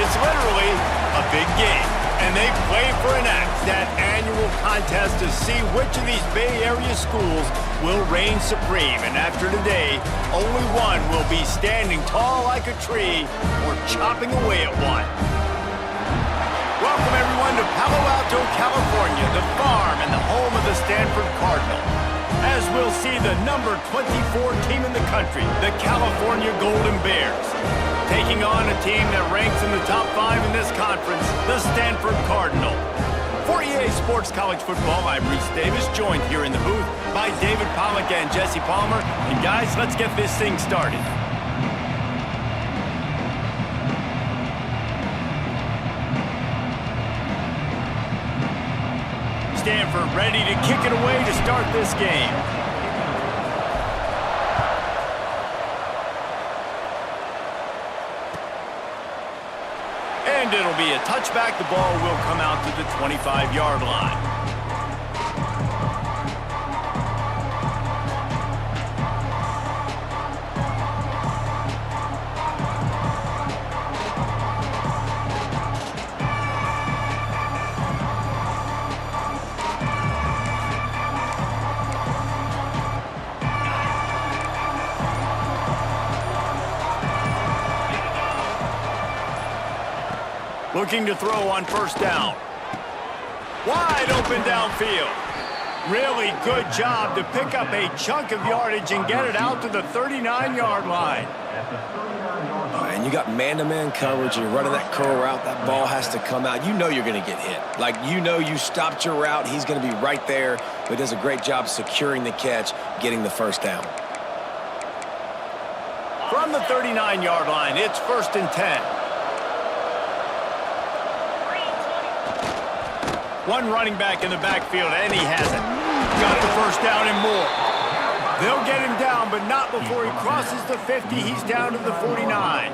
is literally a big game. And they play for an axe, that annual contest to see which of these Bay Area schools will reign supreme. And after today, only one will be standing tall like a tree or chopping away at one. Welcome, everyone, to Palo Alto, California, the farm and the home of the Stanford Cardinal. As we'll see the number 24 team in the country, the California Golden Bears, taking on a team that ranks in the top 5 in this conference, the Stanford Cardinal. For EA Sports College Football, I'm Reese Davis, joined here in the booth by David Pollack and Jesse Palmer. And guys, let's get this thing started. Stanford ready to kick it away to start this game. And it'll be a touchback. The ball will come out to the 25-yard line. Looking to throw on first down. Wide open downfield. Really good job to pick up a chunk of yardage and get it out to the 39-yard line. And you got man-to-man coverage. You're running that curl route. That ball has to come out. You know you're going to get hit. Like, you know you stopped your route. He's going to be right there. But he does a great job securing the catch, getting the first down. From the 39-yard line, it's 1st and 10. One running back in the backfield, and he has it. Got the first down and more. They'll get him down, but not before he crosses the 50. He's down to the 49.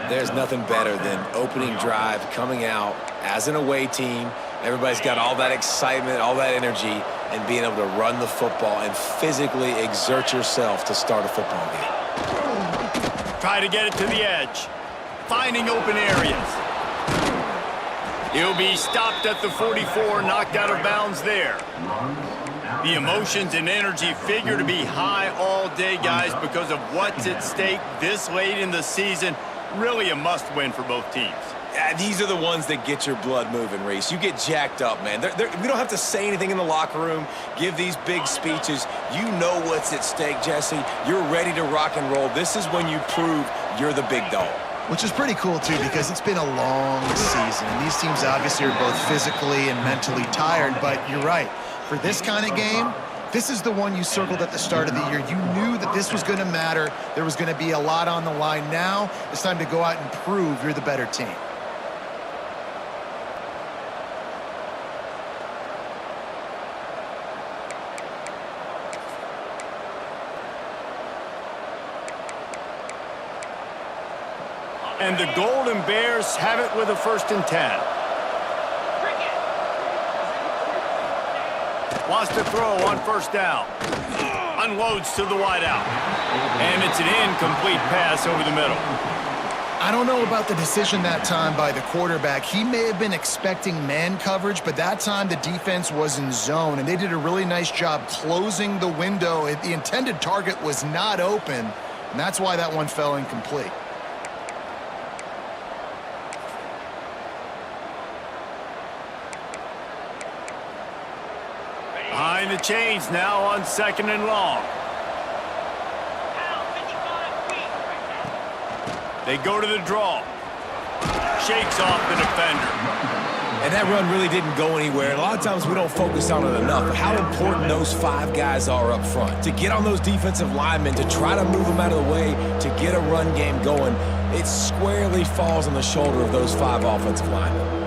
There's nothing better than opening drive, coming out as an away team. Everybody's got all that excitement, all that energy, and being able to run the football and physically exert yourself to start a football game. Try to get it to the edge. Finding open areas. He'll be stopped at the 44, knocked out of bounds there. The emotions and energy figure to be high all day, guys, because of what's at stake this late in the season. Really a must-win for both teams. Yeah, these are the ones that get your blood moving, Reese. You get jacked up, man. We don't have to say anything in the locker room, give these big speeches. You know what's at stake, Jesse. You're ready to rock and roll. This is when you prove you're the big dog. Which is pretty cool, too, because it's been a long season. And these teams obviously are both physically and mentally tired, but you're right. For this kind of game, this is the one you circled at the start of the year. You knew that this was going to matter. There was going to be a lot on the line. Now it's time to go out and prove you're the better team. And the Golden Bears have it with a 1st and 10. Wants to throw on first down. Unloads to the wideout. And it's an incomplete pass over the middle. I don't know about the decision that time by the quarterback. He may have been expecting man coverage, but that time the defense was in zone, and they did a really nice job closing the window. The intended target was not open, and that's why that one fell incomplete. Behind the chains now on 2nd and long. They go to the draw. Shakes off the defender. And that run really didn't go anywhere. And a lot of times we don't focus on it enough, but how important those 5 guys are up front. To get on those defensive linemen, to try to move them out of the way, to get a run game going, it squarely falls on the shoulder of those 5 offensive linemen.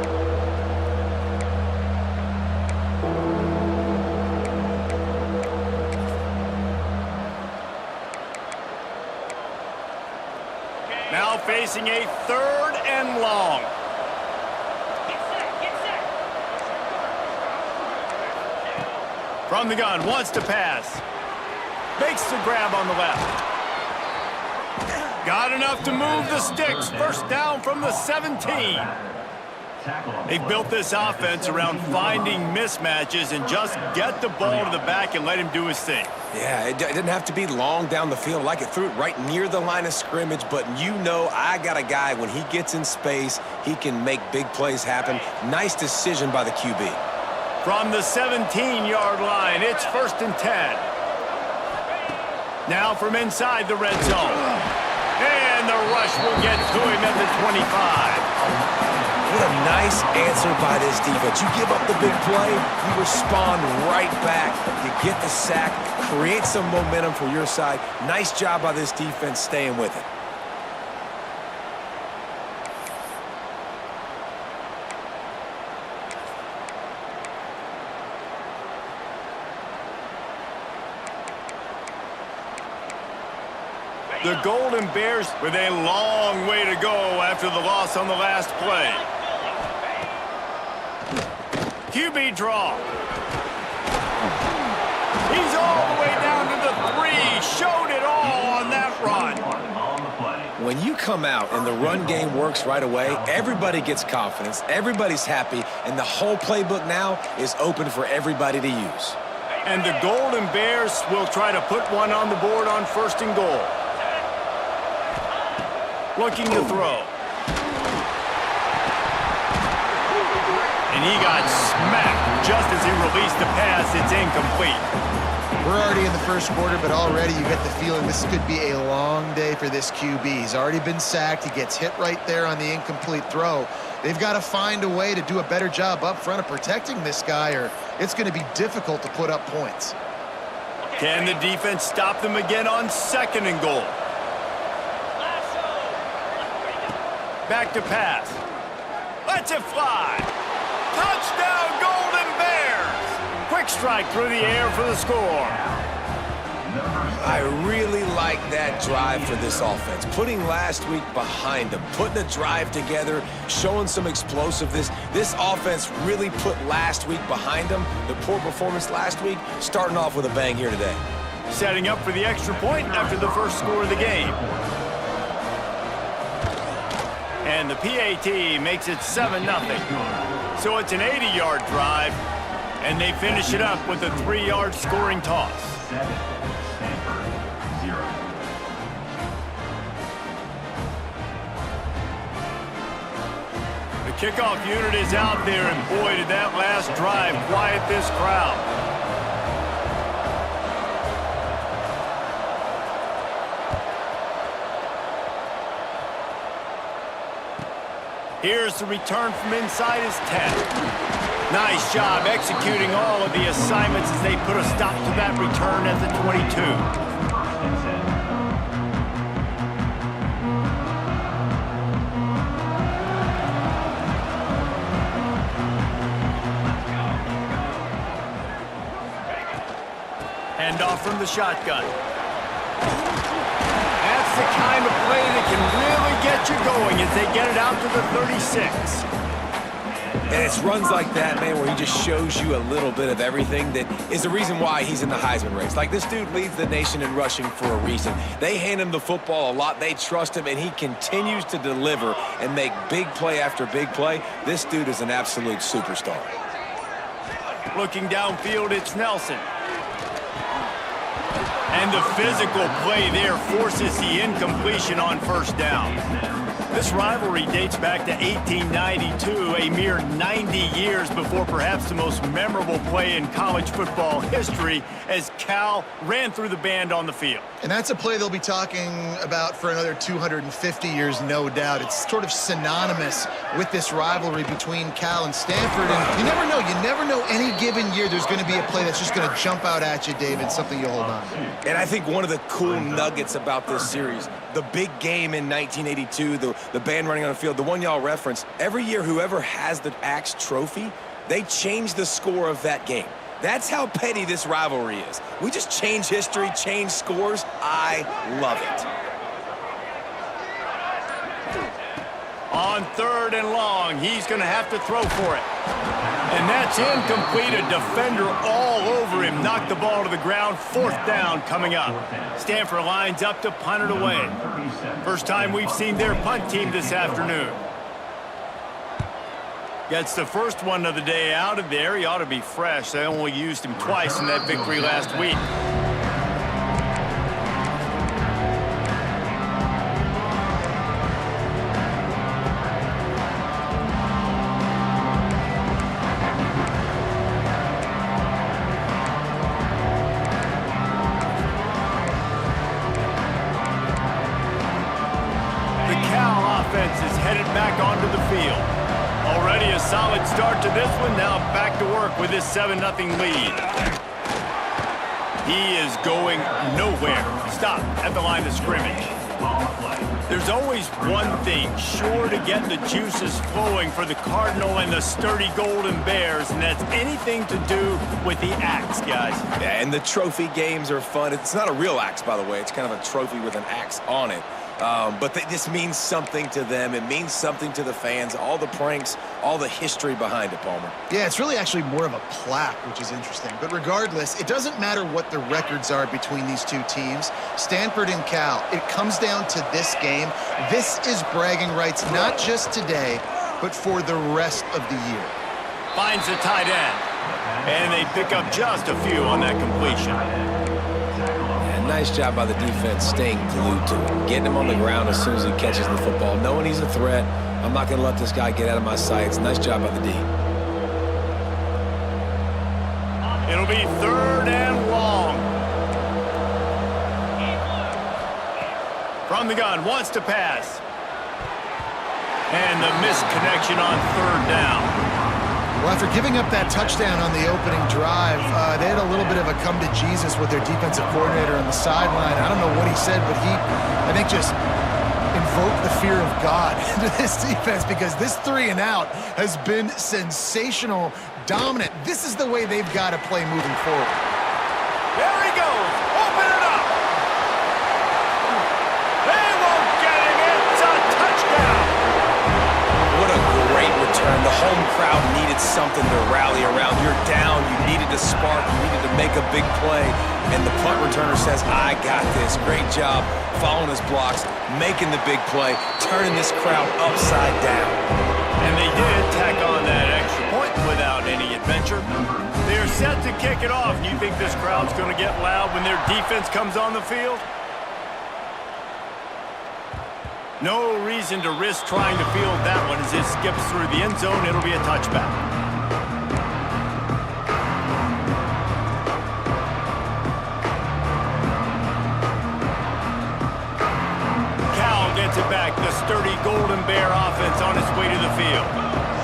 Now facing a 3rd and long. From the gun, wants to pass. Makes the grab on the left. Got enough to move the sticks. First down from the 17. They've built this offense around finding mismatches and just get the ball to the back and let him do his thing. Yeah, it didn't have to be long down the field. Like it threw it right near the line of scrimmage, but you know I got a guy, when he gets in space, he can make big plays happen. Nice decision by the QB. From the 17-yard line, it's 1st and 10. Now from inside the red zone. And the rush will get to him at the 25. What a nice answer by this defense. You give up the big play, you respond right back. You get the sack, create some momentum for your side. Nice job by this defense staying with it. The Golden Bears with a long way to go after the loss on the last play. QB draw. He's all the way down to the 3. Showed it all on that run. When you come out and the run game works right away, everybody gets confidence, everybody's happy, and the whole playbook now is open for everybody to use. And the Golden Bears will try to put one on the board on 1st and goal. Looking to throw. And he got smacked just as he released the pass. It's incomplete. We're already in the first quarter, but already you get the feeling this could be a long day for this QB. He's already been sacked. He gets hit right there on the incomplete throw. They've got to find a way to do a better job up front of protecting this guy, or it's going to be difficult to put up points. Can the defense stop them again on 2nd and goal? Back to pass. Lets it fly. Touchdown, Golden Bears! Quick strike through the air for the score. I really like that drive for this offense. Putting last week behind them, putting a drive together, showing some explosiveness. This offense really put last week behind them. The poor performance last week, starting off with a bang here today. Setting up for the extra point after the first score of the game. And the PAT makes it 7-0. So it's an 80-yard drive, and they finish it up with a 3-yard scoring toss. The kickoff unit is out there, and boy, did that last drive quiet this crowd. Here's the return from inside his 10. Nice job executing all of the assignments as they put a stop to that return at the 22. Handoff from the shotgun. The kind of play that can really get you going as they get it out to the 36. And it's runs like that, man, where he just shows you a little bit of everything that is the reason why he's in the Heisman race. Like, this dude leads the nation in rushing for a reason. They hand him the football a lot. They trust him, and he continues to deliver and make big play after big play. This dude is an absolute superstar. Looking downfield, it's Nelson. And the physical play there forces the incompletion on 1st down. This rivalry dates back to 1892, a mere 90 years before perhaps the most memorable play in college football history as Cal ran through the band on the field. And that's a play they'll be talking about for another 250 years, no doubt. It's sort of synonymous with this rivalry between Cal and Stanford. And you never know any given year there's going to be a play that's just going to jump out at you, David, something you'll hold on to. And I think one of the cool nuggets about this series, the big game in 1982, the band running on the field, the one y'all referenced, every year whoever has the Axe trophy, they change the score of that game. That's how petty this rivalry is. We just change history, change scores. I love it. On 3rd and long, he's going to have to throw for it. And that's incomplete. A defender all over him. Knocked the ball to the ground. 4th down coming up. Stanford lines up to punt it away. First time we've seen their punt team this afternoon. Gets the first one of the day out of there. He ought to be fresh. They only used him twice in that victory last week. Is headed back onto the field. Already a solid start to this one. Now back to work with this 7-0 lead. He is going nowhere. Stop at the line of scrimmage. There's always one thing sure to get the juices flowing for the Cardinal and the sturdy Golden Bears, and that's anything to do with the axe, guys. Yeah, and the trophy games are fun. It's not a real axe, by the way. It's kind of a trophy with an axe on it. But this means something to them. It means something to the fans. All the pranks, all the history behind it, Palmer. Yeah, it's really actually more of a plaque, which is interesting. But regardless, it doesn't matter what the records are between these two teams. Stanford and Cal, it comes down to this game. This is bragging rights, not just today, but for the rest of the year. Finds the tight end. And they pick up just a few on that completion. Nice job by the defense staying glued to him, getting him on the ground as soon as he catches the football, knowing he's a threat. I'm not going to let this guy get out of my sights. Nice job by the D. It'll be 3rd and long. From the gun, wants to pass. And the missed connection on 3rd down. Well, after giving up that touchdown on the opening drive, they had a little bit of a come-to-Jesus with their defensive coordinator on the sideline. I don't know what he said, but he, I think, just invoked the fear of God into this defense because this 3-and-out has been sensational, dominant. This is the way they've got to play moving forward. There he goes. Open it up. They won't get him. It's a touchdown. What a great return. The home crowd needed something to rally around. You're down. You needed a spark. You needed to make a big play. And the punt returner says, I got this. Great job following his blocks, making the big play, turning this crowd upside down. And they did tack on that extra point without any adventure. They're set to kick it off. You think this crowd's going to get loud when their defense comes on the field? No reason to risk trying to field that one as it skips through the end zone. It'll be a touchback. Cal gets it back. The sturdy Golden Bear offense on its way to the field.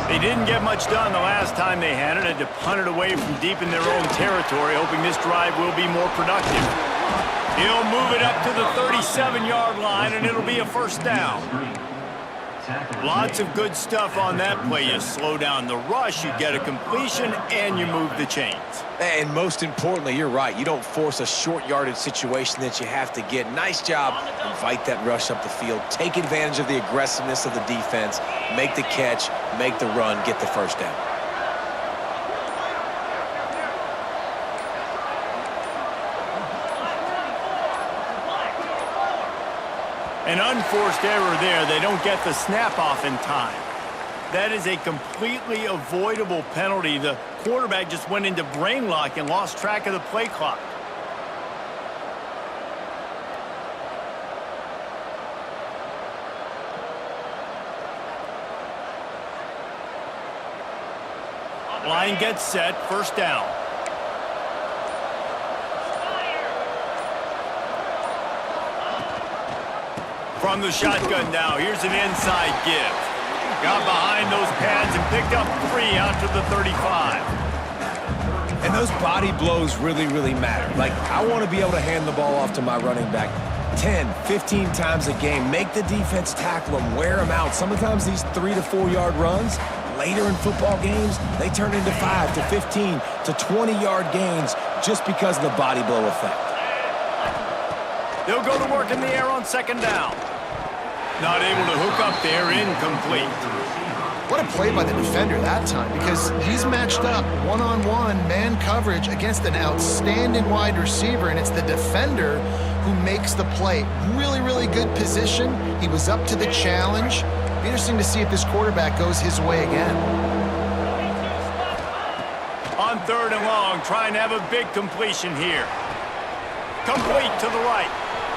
They didn't get much done the last time they had it. Had to punt it away from deep in their own territory, hoping this drive will be more productive. He'll move it up to the 37-yard line, and it'll be a 1st down. Lots of good stuff on that play. You slow down the rush, you get a completion, and you move the chains. And most importantly, you're right. You don't force a short yardage situation that you have to get. Nice job. Invite that rush up the field. Take advantage of the aggressiveness of the defense. Make the catch, make the run, get the 1st down. An unforced error there. They don't get the snap off in time. That is a completely avoidable penalty. The quarterback just went into brain lock and lost track of the play clock. Line gets set. 1st down. From the shotgun now, here's an inside give. Got behind those pads and picked up 3 out to the 35. And those body blows really, really matter. Like, I want to be able to hand the ball off to my running back 10, 15 times a game. Make the defense tackle them, wear them out. Sometimes these 3 to 4 yard runs, later in football games, they turn into 5 to 15 to 20-yard gains just because of the body blow effect. They'll go to work in the air on 2nd down. Not able to hook up there, incomplete. What a play by the defender that time, because he's matched up one-on-one man coverage against an outstanding wide receiver, and it's the defender who makes the play. Really, really good position. He was up to the challenge. Be interesting to see if this quarterback goes his way again. On 3rd and long, trying to have a big completion here. Complete to the right.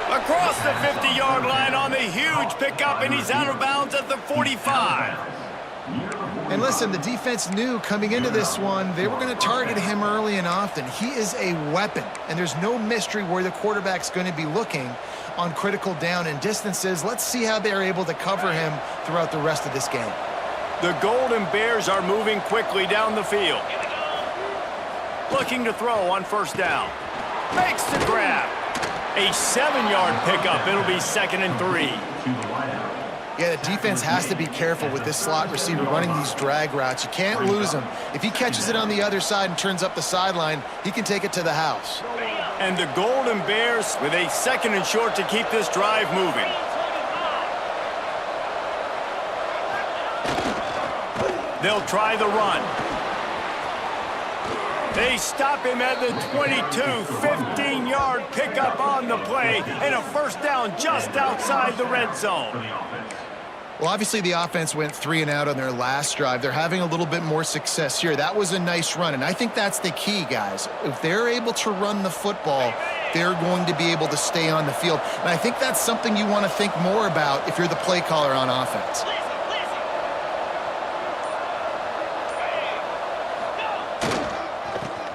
Across the 50-yard line on the huge pickup, and he's out of bounds at the 45. And listen, the defense knew coming into this one, they were going to target him early and often. He is a weapon, and there's no mystery where the quarterback's going to be looking on critical down and distances. Let's see how they're able to cover him throughout the rest of this game. The Golden Bears are moving quickly down the field. Looking to throw on 1st down. Makes the grab. A 7-yard pickup. It'll be 2nd and 3. Yeah, the defense has to be careful with this slot receiver running these drag routes. You can't lose him. If he catches it on the other side and turns up the sideline, he can take it to the house. And the Golden Bears with a 2nd and short to keep this drive moving. They'll try the run. They stop him at the 22, 15-yard pickup on the play, and a 1st down just outside the red zone. Well, obviously the offense went 3 and out on their last drive. They're having a little bit more success here. That was a nice run, and I think that's the key, guys. If they're able to run the football, they're going to be able to stay on the field. And I think that's something you want to think more about if you're the play caller on offense.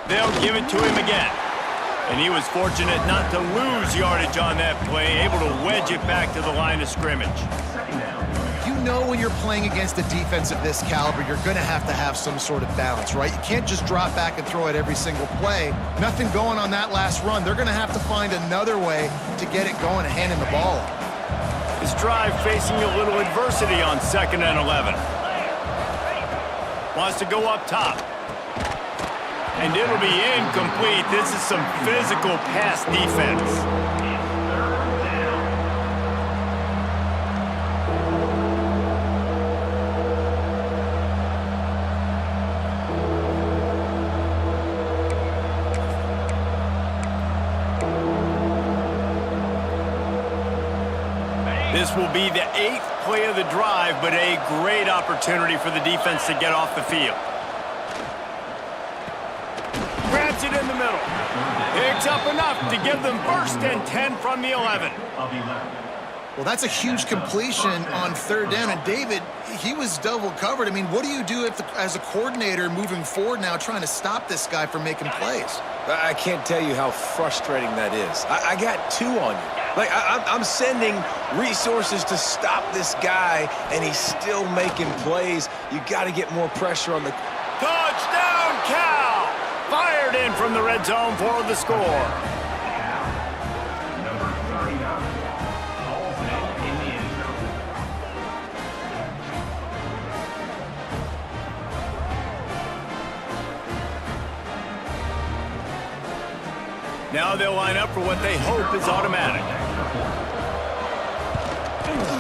They'll give it to him again. And he was fortunate not to lose yardage on that play, able to wedge it back to the line of scrimmage. You know when you're playing against a defense of this caliber, you're going to have some sort of balance, right? You can't just drop back and throw it every single play. Nothing going on that last run. They're going to have to find another way to get it going and handing the ball off. This drive facing a little adversity on 2nd and 11. Wants to go up top. And it'll be incomplete. This is some physical pass defense. This will be the 8th play of the drive, but a great opportunity for the defense to get off the field. Grabs it in the middle. Picks up enough to give them 1st and 10 from the 11. Well, that's a huge completion on 3rd down. And David, he was double covered. I mean, what do you do if, as a coordinator moving forward now, trying to stop this guy from making plays? I can't tell you how frustrating that is. I got 2 on you. Like, I'm sending resources to stop this guy, and he's still making plays. You got to get more pressure on the... Touchdown, Cal! Fired in from the red zone for the score. Now they'll line up for what they hope is automatic.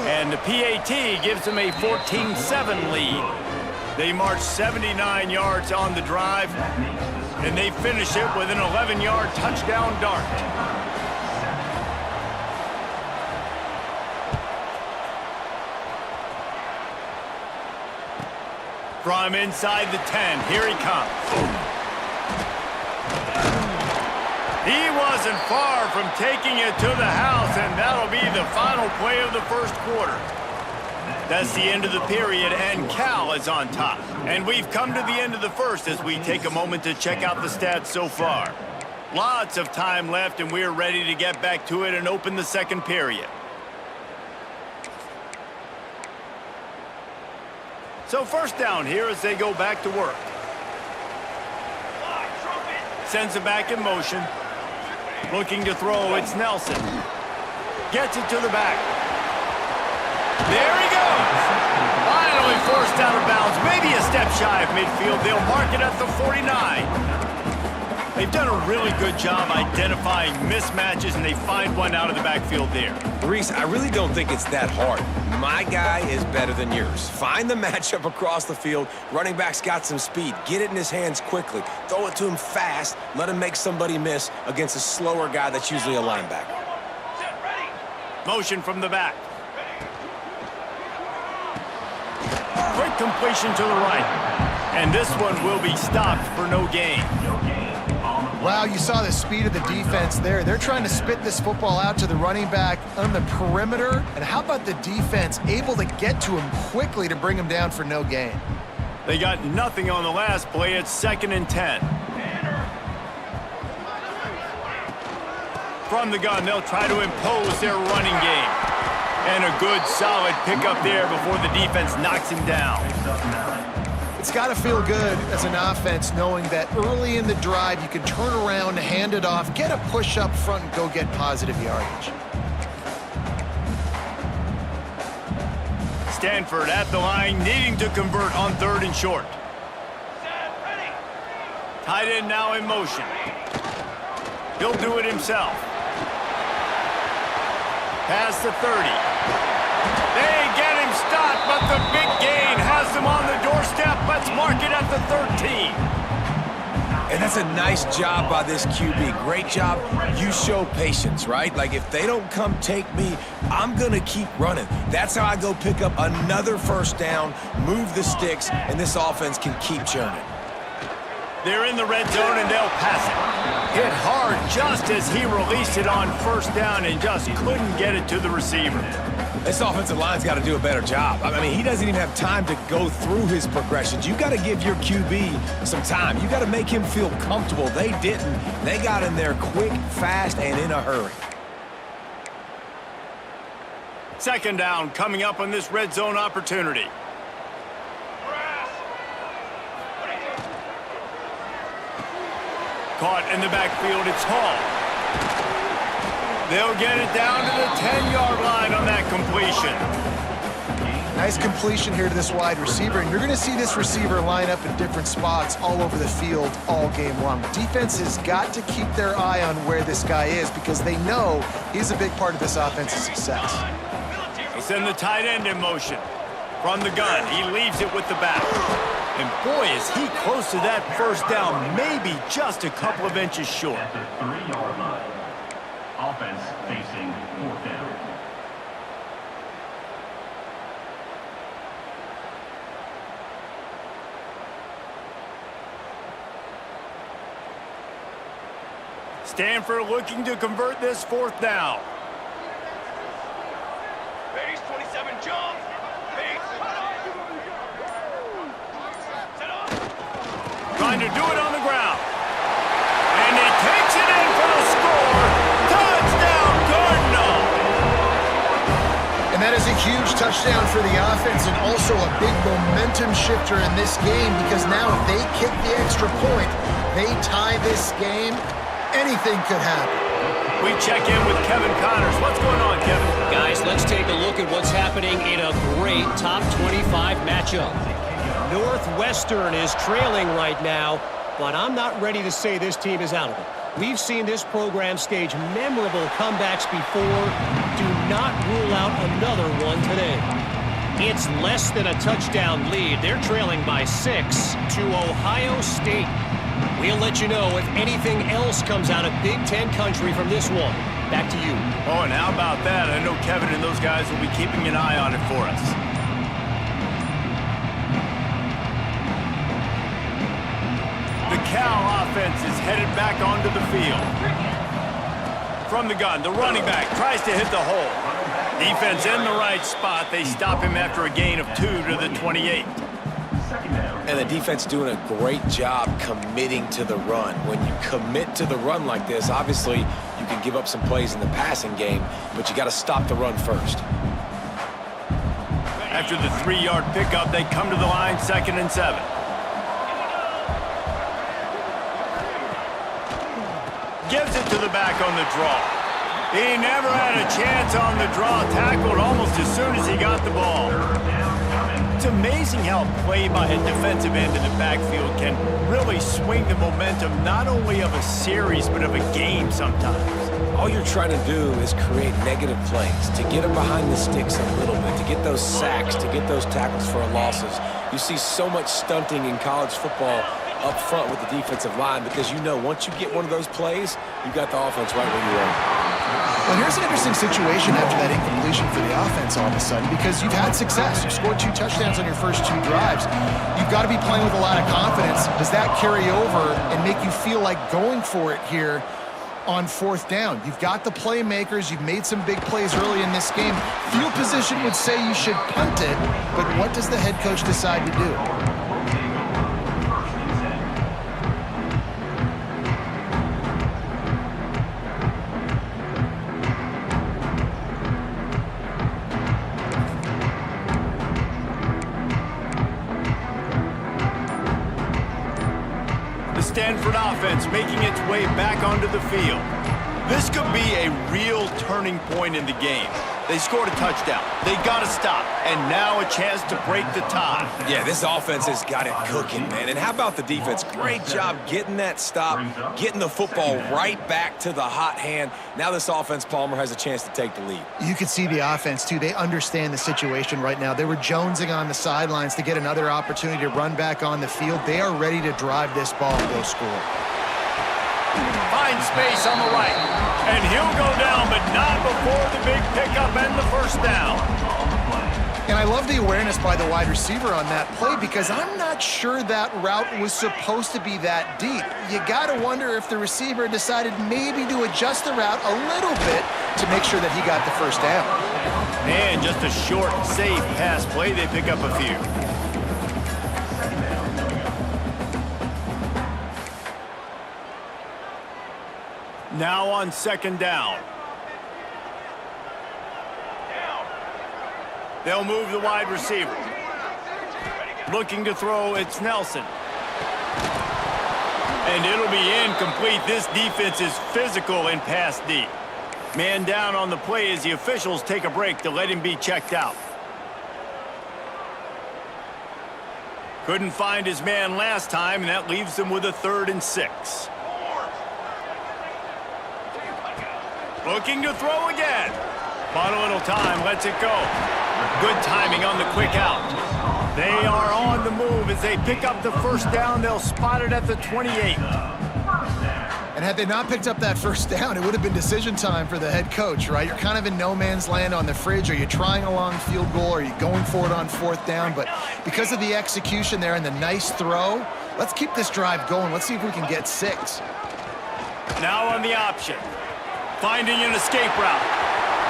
And the PAT gives them a 14-7 lead. They march 79 yards on the drive, and they finish it with an 11-yard touchdown dart. From inside the 10, here he comes. He wasn't far from taking it to the house, and that'll be the final play of the 1st quarter. That's the end of the period, and Cal is on top. And we've come to the end of the 1st as we take a moment to check out the stats so far. Lots of time left, and we're ready to get back to it and open the 2nd period. So 1st down here as they go back to work. Sends it back in motion. Looking to throw, it's Nelson. Gets it to the back. There he goes. Finally forced out of bounds. Maybe a step shy of midfield. They'll mark it at the 49. They've done a really good job identifying mismatches, and they find one out of the backfield there. Reese, I really don't think it's that hard. My guy is better than yours. Find the matchup across the field. Running back's got some speed. Get it in his hands quickly. Throw it to him fast. Let him make somebody miss against a slower guy that's usually a linebacker. Motion from the back. Quick completion to the right. And this one will be stopped for no gain. Wow, you saw the speed of the defense there. They're trying to spit this football out to the running back on the perimeter. And how about the defense able to get to him quickly to bring him down for no gain? They got nothing on the last play. It's 2nd and 10. From the gun, they'll try to impose their running game. And a good, solid pickup there before the defense knocks him down. It's got to feel good as an offense knowing that early in the drive you can turn around, hand it off, get a push up front, and go get positive yardage. Stanford at the line, needing to convert on 3rd and short. Tight end now in motion. He'll do it himself. Past the 30. They get him stopped, but the big gain has them on the doorstep. Let's mark it at the 13. And that's a nice job by this QB. Great job. You show patience, right? Like, if they don't come take me, I'm going to keep running. That's how I go pick up another 1st down, move the sticks, and this offense can keep churning. They're in the red zone, and they'll pass it. Hit hard just as he released it on 1st down and just couldn't get it to the receiver. This offensive line's got to do a better job. I mean, he doesn't even have time to go through his progressions. You got to give your QB some time. You got to make him feel comfortable. They didn't. They got in there quick, fast, and in a hurry. 2nd down coming up on this red zone opportunity. Caught in the backfield, it's Hall. They'll get it down to the 10-yard line on that completion. Nice completion here to this wide receiver, and you're going to see this receiver line up in different spots all over the field all game long. Defense has got to keep their eye on where this guy is because they know he's a big part of this offense's success. They send the tight end in motion. From the gun, he leaves it with the back. And boy, is he close to that 1st down, maybe just a couple of inches short. At the 3-yard line. Offense facing 4th down. Stanford looking to convert this 4th down. Base 27 jump. Trying to do it on the ground. And he takes it in for the score. Touchdown, Cardinal! And that is a huge touchdown for the offense and also a big momentum shifter in this game because now if they kick the extra point, they tie this game, anything could happen. We check in with Kevin Connors. What's going on, Kevin? Guys, let's take a look at what's happening in a great top 25 matchup. Northwestern is trailing right now, but I'm not ready to say this team is out of it. We've seen this program stage memorable comebacks before. Do not rule out another one today. It's less than a touchdown lead. They're trailing by 6 to Ohio State. We'll let you know if anything else comes out of Big Ten country from this one. Back to you. Oh, and how about that? I know Kevin and those guys will be keeping an eye on it for us. The Cal offense is headed back onto the field. From the gun, the running back tries to hit the hole. Defense in the right spot. They stop him after a gain of 2 to the 28. And the defense doing a great job committing to the run. When you commit to the run like this, obviously you can give up some plays in the passing game, but you got to stop the run first. After the 3-yard pickup, they come to the line, 2nd and 7. Gives it to the back on the draw. He never had a chance on the draw. Tackled almost as soon as he got the ball. It's amazing how play by a defensive end in the backfield can really swing the momentum not only of a series but of a game sometimes. All you're trying to do is create negative plays, to get them behind the sticks a little bit, to get those sacks, to get those tackles for losses. You see so much stunting in college football up front with the defensive line because you know once you get one of those plays, you got the offense right where you are. Well, here's an interesting situation after that incompletion for the offense all of a sudden because you've had success. You've scored 2 touchdowns on your first 2 drives. You've got to be playing with a lot of confidence. Does that carry over and make you feel like going for it here on 4th down? You've got the playmakers. You've made some big plays early in this game. Field position would say you should punt it, but what does the head coach decide to do? Stanford offense making its way back onto the field. This could be a real turning point in the game. They scored a touchdown. They got to stop. And now a chance to break the tie. Yeah, this offense has got it cooking, man. And how about the defense? Great job getting that stop, getting the football right back to the hot hand. Now this offense, Palmer, has a chance to take the lead. You could see the offense, too. They understand the situation right now. They were jonesing on the sidelines to get another opportunity to run back on the field. They are ready to drive this ball and go score. Finds space on the right. And he'll go down, but not before the big pickup and the first down. And I love the awareness by the wide receiver on that play because I'm not sure that route was supposed to be that deep. You got to wonder if the receiver decided maybe to adjust the route a little bit to make sure that he got the first down. And just a short, safe pass play. They pick up a few. Now on 2nd down. They'll move the wide receiver. Looking to throw, it's Nelson. And it'll be incomplete. This defense is physical and pass deep. Man down on the play as the officials take a break to let him be checked out. Couldn't find his man last time, and that leaves them with a 3rd and 6. Looking to throw again. Bought a little time, lets it go. Good timing on the quick out. They are on the move as they pick up the first down. They'll spot it at the 28. And had they not picked up that first down, it would have been decision time for the head coach, right? You're kind of in no man's land on the fridge. Are you trying a long field goal? Are you going for it on 4th down? But because of the execution there and the nice throw, let's keep this drive going. Let's see if we can get 6. Now on the option. Finding an escape route.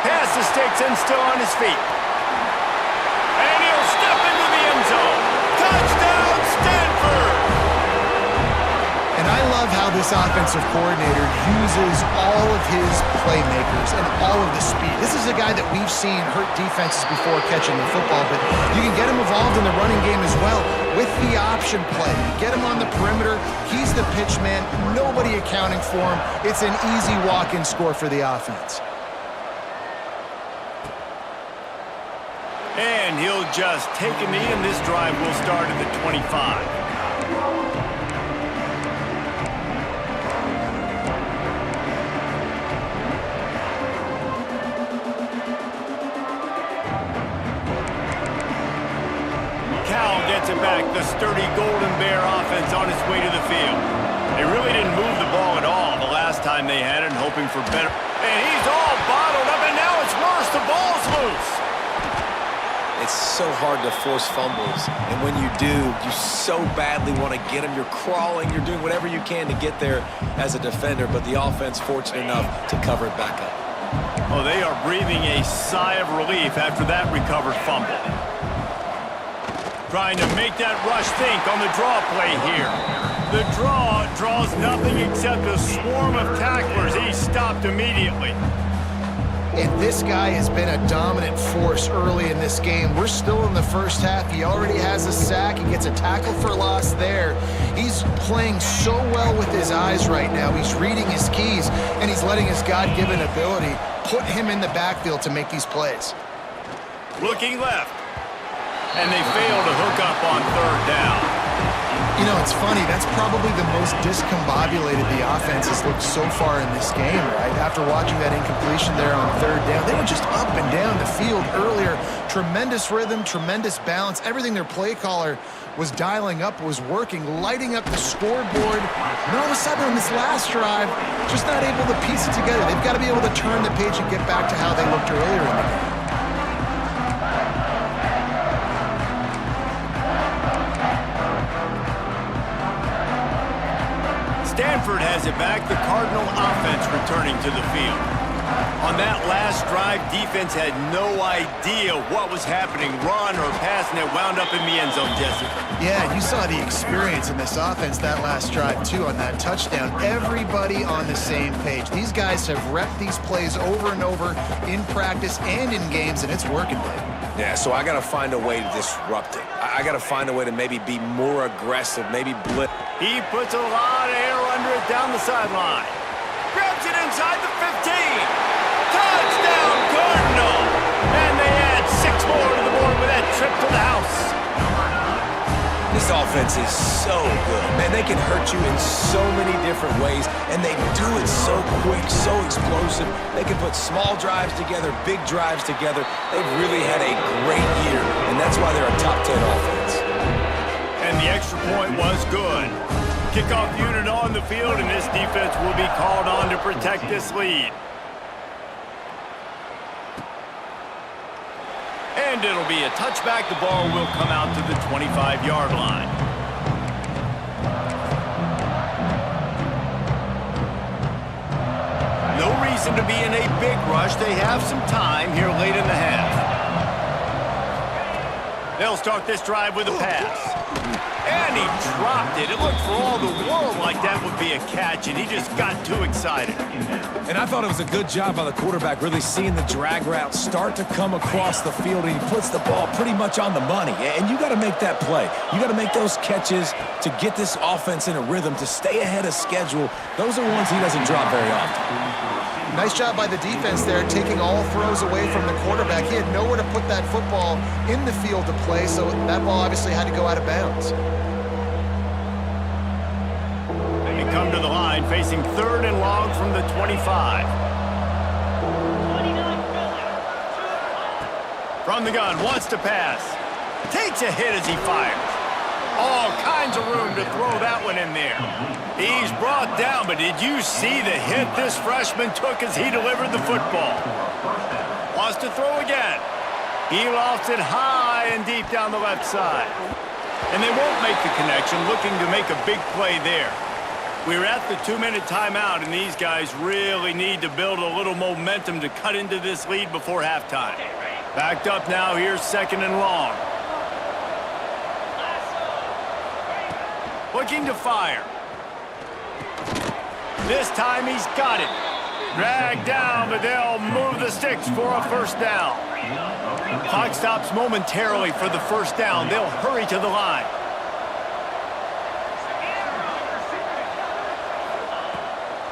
Past the sticks and still on his feet. And he'll step into the end zone. Touchdown, Stanford! And I love how this offensive coordinator uses all of his playmakers and all of the speed. This is a guy that we've seen hurt defenses before catching the football, but you can get him involved in the running game as well with the option play. You get him on the perimeter. He's the pitch man. Nobody accounting for him. It's an easy walk-in score for the offense. And he'll just take a knee, and this drive will start at the 25. Gets it back, the sturdy Golden Bear offense on its way to the field. They really didn't move the ball at all the last time they had it, hoping for better. And he's all bottled up, and now it's worse. The ball's loose. It's so hard to force fumbles, and when you do, you so badly want to get them. You're crawling, you're doing whatever you can to get there as a defender, but the offense fortunate enough to cover it back up. Oh, they are breathing a sigh of relief after that recovered fumble. Trying to make that rush think on the draw play here. The draw draws nothing except a swarm of tacklers. He's stopped immediately. And this guy has been a dominant force early in this game. We're still in the first half. He already has a sack. He gets a tackle for loss there. He's playing so well with his eyes right now. He's reading his keys, and he's letting his God-given ability put him in the backfield to make these plays. Looking left. and they fail to hook up on third down. You know, it's funny. That's probably the most discombobulated the offense has looked so far in this game, right? After watching that incompletion there on third down, they were just up and down the field earlier. Tremendous rhythm, tremendous balance. Everything their play caller was dialing up was working, lighting up the scoreboard. And all of a sudden on this last drive, just not able to piece it together. They've got to be able to turn the page and get back to how they looked earlier in the game. Stanford has it back, the Cardinal offense returning to the field. On that last drive, defense had no idea what was happening, run or pass, and it wound up in the end zone, Jesse. Yeah, you saw the experience in this offense that last drive, too, on that touchdown. Everybody on the same page. These guys have repped these plays over and over in practice and in games, and it's working, Dave. Yeah, so I got to find a way to disrupt it. I got to find a way to maybe be more aggressive, maybe blitz. He puts a lot of air under it down the sideline. Grabs it inside the 15. Touchdown, Cardinal! And they add 6 more to the board with that trip to the house. This offense is so good. Man, they can hurt you in so many different ways, and they do it so quick, so explosive. They can put small drives together, big drives together. They've really had a great year, and that's why they're a top 10 offense. And the extra point was good. Kickoff unit on the field, and this defense will be called on to protect this lead. And it'll be a touchback. The ball will come out to the 25-yard line. No reason to be in a big rush. They have some time here late in the half. They'll start this drive with a pass. And he dropped it. It looked for all the world like that would be a catch, and he just got too excited. And I thought it was a good job by the quarterback, really seeing the drag route start to come across the field, and he puts the ball pretty much on the money. And you got to make that play. You got to make those catches to get this offense in a rhythm, to stay ahead of schedule. Those are ones he doesn't drop very often. Nice job by the defense there, taking all throws away from the quarterback. He had nowhere to put that football in the field to play, so that ball obviously had to go out of bounds. They come to the line facing third and long from the 25. From the gun, wants to pass. Takes a hit as he fires. All kinds of room to throw that one in there. He's brought down, but did you see the hit this freshman took as he delivered the football? Wants to throw again. He lofts it high and deep down the left side. And they won't make the connection, looking to make a big play there. We're at the 2-minute timeout, and these guys really need to build a little momentum to cut into this lead before halftime. Backed up now, here's second and long. Looking to fire. This time he's got it. Dragged down, but they'll move the sticks for a first down. Clock stops momentarily for the first down. They'll hurry to the line.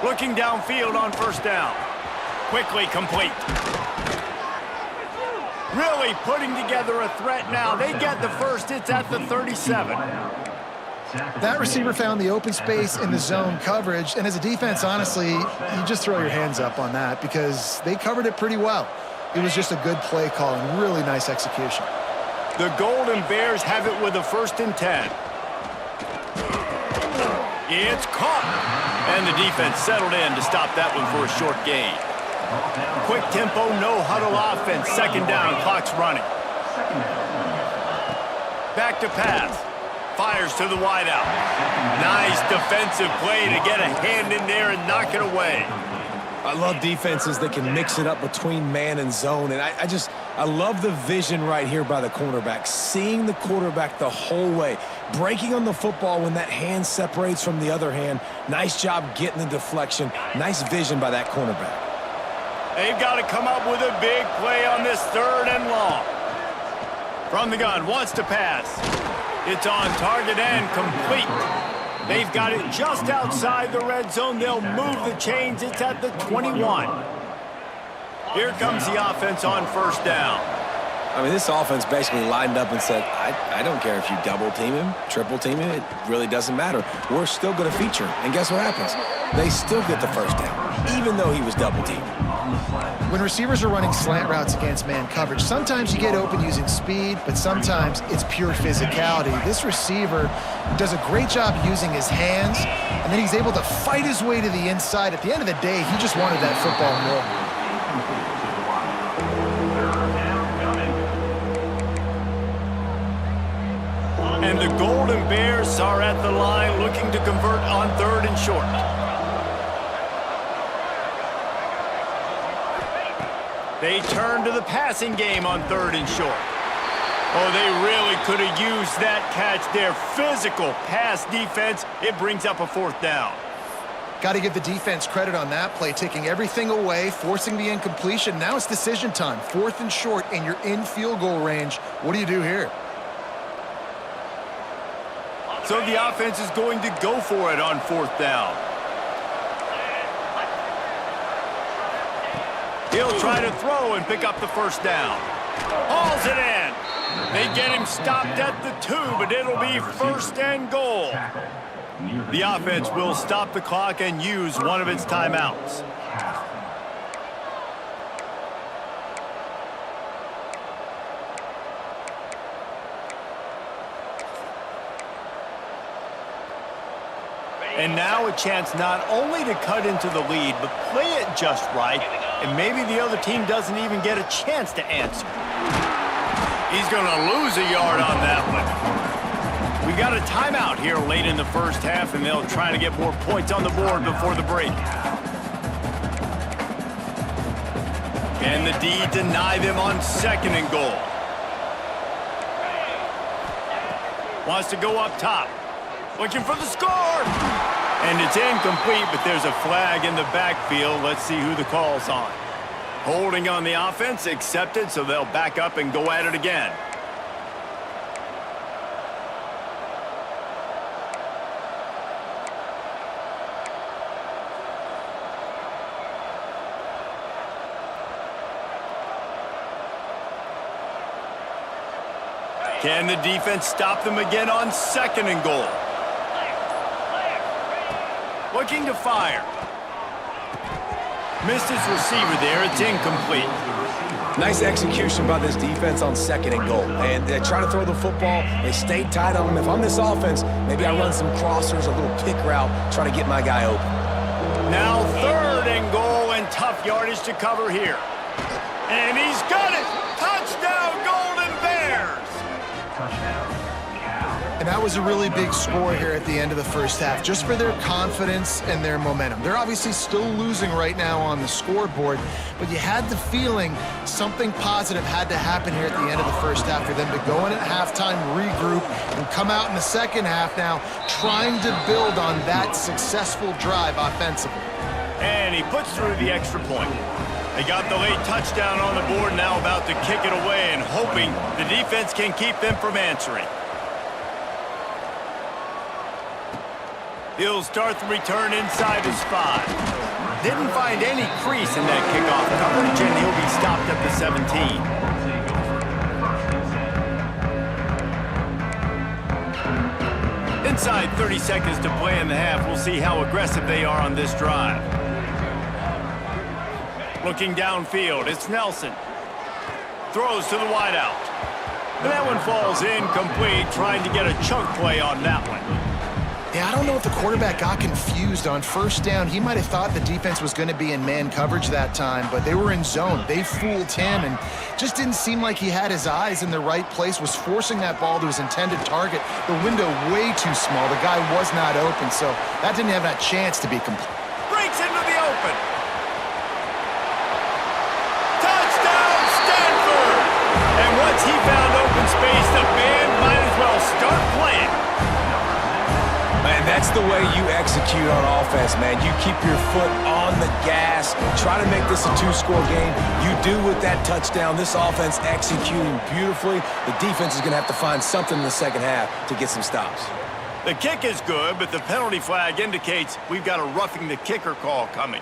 Looking downfield on first down. Quickly complete. Really putting together a threat now. They get the first. It's at the 37. That receiver found the open space in the zone coverage, and as a defense, honestly, you just throw your hands up on that because they covered it pretty well. It was just a good play call and really nice execution. The Golden Bears have it with a 1st and 10. It's caught. And the defense settled in to stop that one for a short gain. Quick tempo, no huddle offense. Second down, clock's running. Back to pass. Fires to the wideout. Nice defensive play to get a hand in there and knock it away. I love defenses that can mix it up between man and zone, and I love the vision right here by the cornerback, seeing the quarterback the whole way, breaking on the football when that hand separates from the other hand. Nice job getting the deflection. Nice vision by that cornerback. They've got to come up with a big play on this 3rd and long. From the gun, wants to pass. It's on target and complete. They've got it just outside the red zone. They'll move the chains. It's at the 21. Here comes the offense on first down. I mean, this offense basically lined up and said, I don't care if you double team him, triple team him, it really doesn't matter. We're still going to feature him. And guess what happens? They still get the first down, even though he was double teamed. When receivers are running slant routes against man coverage, sometimes you get open using speed, but sometimes it's pure physicality. This receiver does a great job using his hands, and then he's able to fight his way to the inside. At the end of the day, he just wanted that football more. And the Golden Bears are at the line looking to convert on 3rd and short. They turn to the passing game on 3rd and short. Oh, they really could have used that catch there. Physical pass defense. It brings up a 4th down. Got to give the defense credit on that play, taking everything away, forcing the incompletion. Now it's decision time. 4th and short, and you're in field goal range. What do you do here? So the offense is going to go for it on 4th down. He'll try to throw and pick up the 1st down. Hauls it in. They get him stopped at the 2, but it'll be 1st and goal. The offense will stop the clock and use one of its timeouts. And now a chance not only to cut into the lead, but play it just right, and maybe the other team doesn't even get a chance to answer. He's going to lose a yard on that one. We got a timeout here late in the first half, and they'll try to get more points on the board before the break. Can the D deny them on 2nd and goal? Wants to go up top. Looking for the score. And it's incomplete, but there's a flag in the backfield. Let's see who the call's on. Holding on the offense, accepted, so they'll back up and go at it again. Can the defense stop them again on 2nd and goal? Looking to fire. Missed his receiver there. It's incomplete. Nice execution by this defense on 2nd and goal. And they try to throw the football. They stayed tight on him. If I'm this offense, maybe I run some crossers, a little pick route, try to get my guy open. Now 3rd and goal, and tough yardage to cover here. And he's got it. Touchdown, Golden Bears. And that was a really big score here at the end of the first half, just for their confidence and their momentum. They're obviously still losing right now on the scoreboard, but you had the feeling something positive had to happen here at the end of the first half for them to go in at halftime, regroup, and come out in the second half now trying to build on that successful drive offensively. And he puts through the extra point. They got the late touchdown on the board, now about to kick it away and hoping the defense can keep them from answering. He'll start the return inside his 5. Didn't find any crease in that kickoff coverage, and he'll be stopped at the 17. Inside 30 seconds to play in the half. We'll see how aggressive they are on this drive. Looking downfield, it's Nelson. Throws to the wideout. And that one falls incomplete, trying to get a chunk play on that one. Yeah, I don't know if the quarterback got confused on 1st down. He might have thought the defense was going to be in man coverage that time, but they were in zone. They fooled him and just didn't seem like he had his eyes in the right place, was forcing that ball to his intended target. The window way too small. The guy was not open, so that didn't have that chance to be complete. Breaks into the open. Touchdown, Stanford! And once he found open space, the band might as well start playing. Man, that's the way you execute on offense, man. You keep your foot on the gas, try to make this a 2-score game. You do with that touchdown. This offense executing beautifully. The defense is going to have to find something in the second half to get some stops. The kick is good, but the penalty flag indicates we've got a roughing the kicker call coming.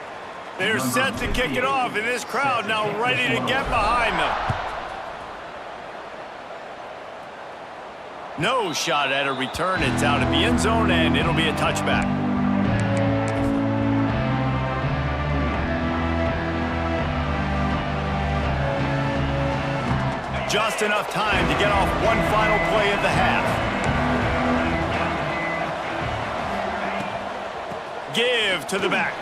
They're set to kick it off, and this crowd now ready to get behind them. No shot at a return. It's out of the end zone, and it'll be a touchback. Just enough time to get off one final play of the half. Give to the back.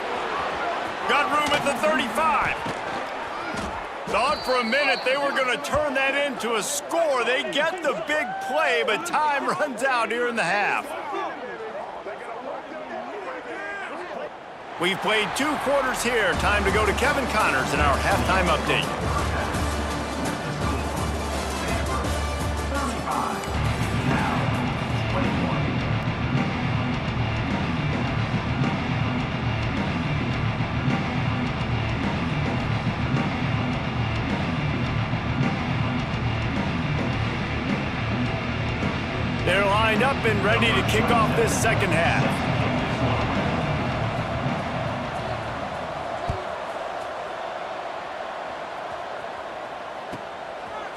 Got room at the 35. Thought for a minute they were going to turn that into a score. They get the big play, but time runs out here in the half. We've played 2 quarters here. Time to go to Kevin Connors in our halftime update. They're lined up and ready to kick off this second half.